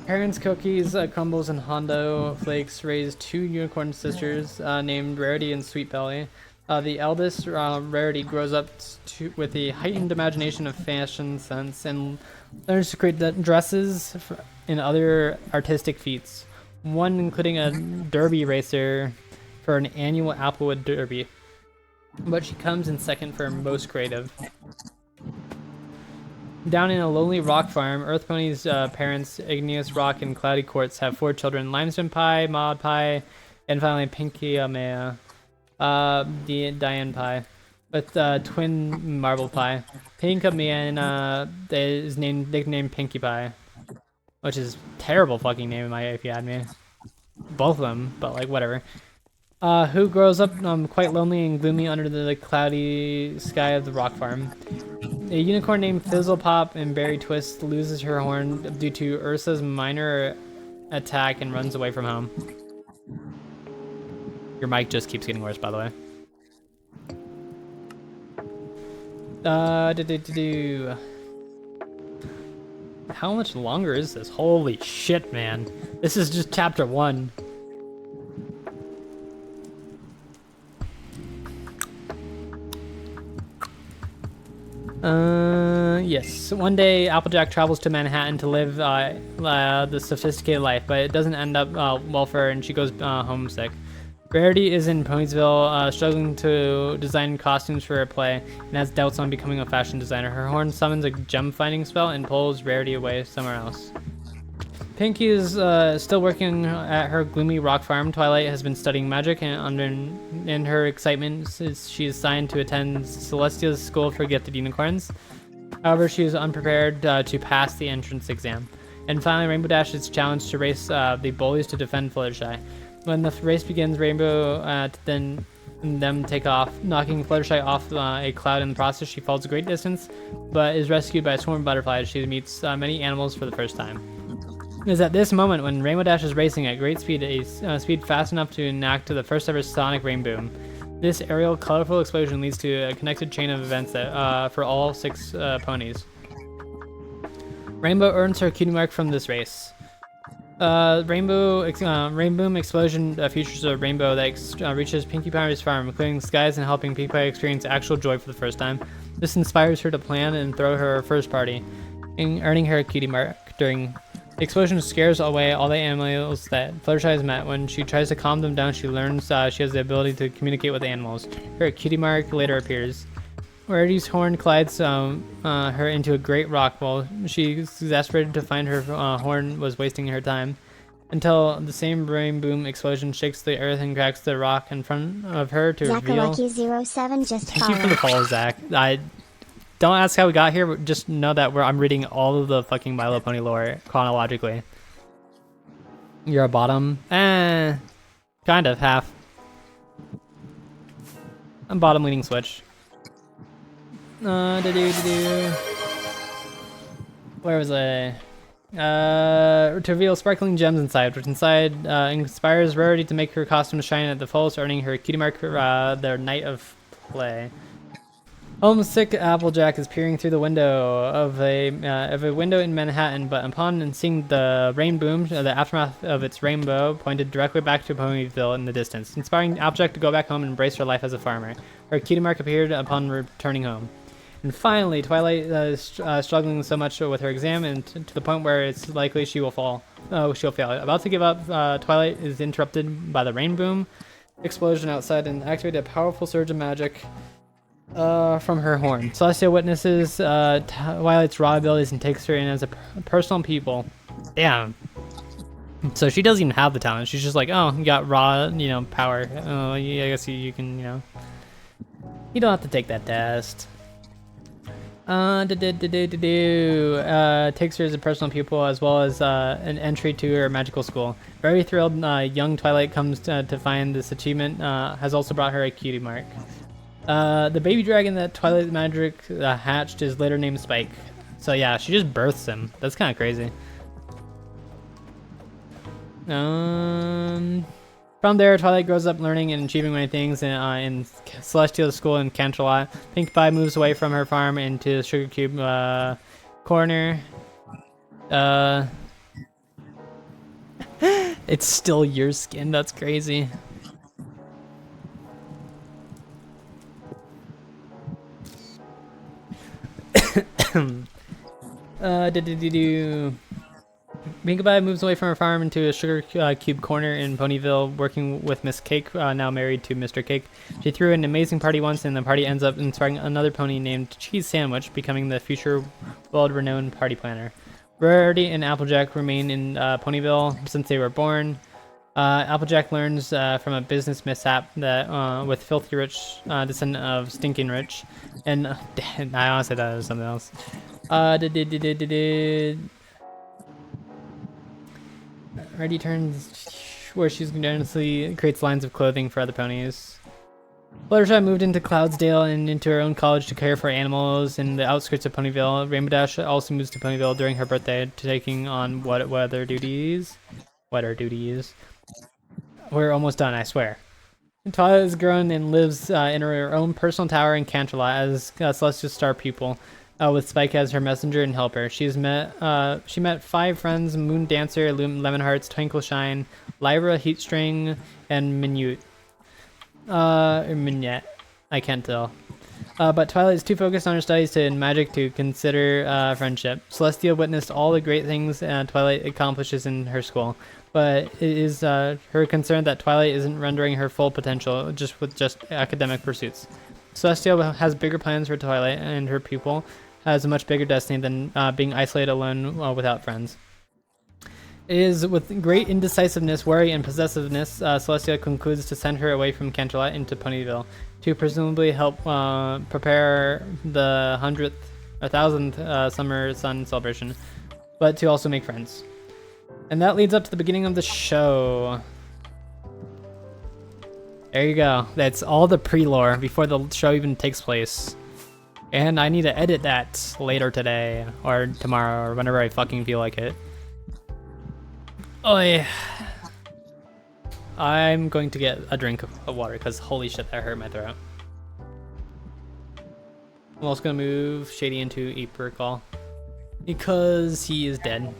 Parents Cookies, Crumbles, and Hondo Flakes raised 2 unicorn sisters named Rarity and Sweet Belly. The eldest, Rarity, grows up with a heightened imagination of fashion sense and learns to create dresses and other artistic feats, one including a derby racer for an annual Applewood Derby. But she comes in second for most creative. Down in a lonely rock farm, Earth Pony's parents, Igneous Rock and Cloudy Quartz, have 4 children: Limestone Pie, Maud Pie, and finally Pinky Maya. Diane Pie, with twin Marble Pie. Pinky Maya is nicknamed Pinkie Pie, which is a terrible fucking name if you ask me. Both of them, but like whatever. Who grows up quite lonely and gloomy under the cloudy sky of the rock farm. A unicorn named Fizzlepop and Berry Twist loses her horn due to Ursa's minor attack and runs away from home. Your mic just keeps getting worse, by the way. How much longer is this? Holy shit, man. This is just chapter 1. Yes. One day, Applejack travels to Manhattan to live the sophisticated life, but it doesn't end up well for her, and she goes homesick. Rarity is in Ponyville, struggling to design costumes for her play, and has doubts on becoming a fashion designer. Her horn summons a gem-finding spell and pulls Rarity away somewhere else. Pinky is still working at her gloomy rock farm. Twilight has been studying magic, and in her excitement, she is signed to attend Celestia's School for Gifted Unicorns. However, she is unprepared to pass the entrance exam. And finally, Rainbow Dash is challenged to race the bullies to defend Fluttershy. When the race begins, Rainbow then them take off, knocking Fluttershy off a cloud in the process. She falls a great distance, but is rescued by a swarm of butterflies. She meets many animals for the first time. It is at this moment when Rainbow Dash is racing at great speed, a speed fast enough to enact the first ever sonic rain boom. This aerial, colorful explosion leads to a connected chain of events that for all 6 ponies. Rainbow earns her cutie mark from this race. Rainboom explosion features a rainbow that reaches Pinkie Pie's farm, clearing the skies and helping Pinkie Pie experience actual joy for the first time. This inspires her to plan and throw her first party, earning her a cutie mark. During the explosion scares away all the animals that Fluttershy has met. When she tries to calm them down, she learns she has the ability to communicate with animals. Her cutie mark later appears. Rarity's horn collides her into a great rock while she's exasperated to find her horn was wasting her time. Until the same rain boom explosion shakes the earth and cracks the rock in front of her to reveal... Zakalaki07 just Thank you for the follow, Zach. Don't ask how we got here, but just know that I'm reading all of the fucking My Little Pony lore chronologically. You're a bottom? Kind of, half. I'm bottom leaning switch. Where was I? To reveal sparkling gems inside, which inspires Rarity to make her costume shine at the fullest, earning her cutie mark, their night of play. Homesick Applejack is peering through the window of a window in Manhattan, but upon seeing the rain boom, the aftermath of its rainbow pointed directly back to Ponyville in the distance, inspiring Applejack to go back home and embrace her life as a farmer. Her cutie mark appeared upon returning home. And finally, Twilight is struggling so much with her exam, and to the point where it's likely she will fall. She'll fail. About to give up, Twilight is interrupted by the rain boom explosion outside and activate a powerful surge of magic from her horn. Celestia witnesses Twilight's raw abilities and takes her in as a personal pupil. Damn. So she doesn't even have the talent. She's just like, oh, you got raw, power. Oh, yeah, I guess you can, You don't have to take that test. Takes her as a personal pupil as well as an entry to her magical school. Very thrilled, young Twilight comes to find this achievement has also brought her a cutie mark. The baby dragon that Twilight Magic hatched is later named Spike. So yeah, she just births him. That's kind of crazy. From there, Twilight grows up learning and achieving many things in Celestial School in Canterlot. Pinkie Pie moves away from her farm into the Sugar Cube corner. It's still your skin, that's crazy. Pinkie Pie moves away from her farm into a Sugar Cube corner in Ponyville, working with Miss Cake, now married to Mr. Cake. She threw an amazing party once, and the party ends up inspiring another pony named Cheese Sandwich, becoming the future world-renowned party planner. Rarity and Applejack remain in Ponyville since they were born. Applejack learns from a business mishap that with Filthy Rich, descendant of Stinking Rich, and I honestly thought it was something else. Rarity turns where she's generously creates lines of clothing for other ponies. Fluttershy moved into Cloudsdale and into her own college to care for animals in the outskirts of Ponyville. Rainbow Dash also moves to Ponyville during her birthday, taking on weather duties. We're almost done, I swear. Twilight has grown and lives in her own personal tower in Canterlot as Celestia's star pupil, with Spike as her messenger and helper. She met 5 friends: Moon Dancer, Lemon Hearts, Twinkle Shine, Lyra, Heatstring, and Minute. Or Minette. I can't tell. But Twilight is too focused on her studies and magic to consider friendship. Celestia witnessed all the great things Twilight accomplishes in her school, but it is her concern that Twilight isn't rendering her full potential with academic pursuits. Celestia has bigger plans for Twilight, and her pupil has a much bigger destiny than being isolated alone without friends. It is with great indecisiveness, worry, and possessiveness, Celestia concludes to send her away from Canterlot into Ponyville to presumably help prepare the 1000th Summer Sun celebration, but to also make friends. And that leads up to the beginning of the show. There you go. That's all the pre-lore before the show even takes place. And I need to edit that later today, or tomorrow, or whenever I fucking feel like it. Oi. I'm going to get a drink of water because holy shit, that hurt my throat. I'm also gonna move Shady into April because he is dead.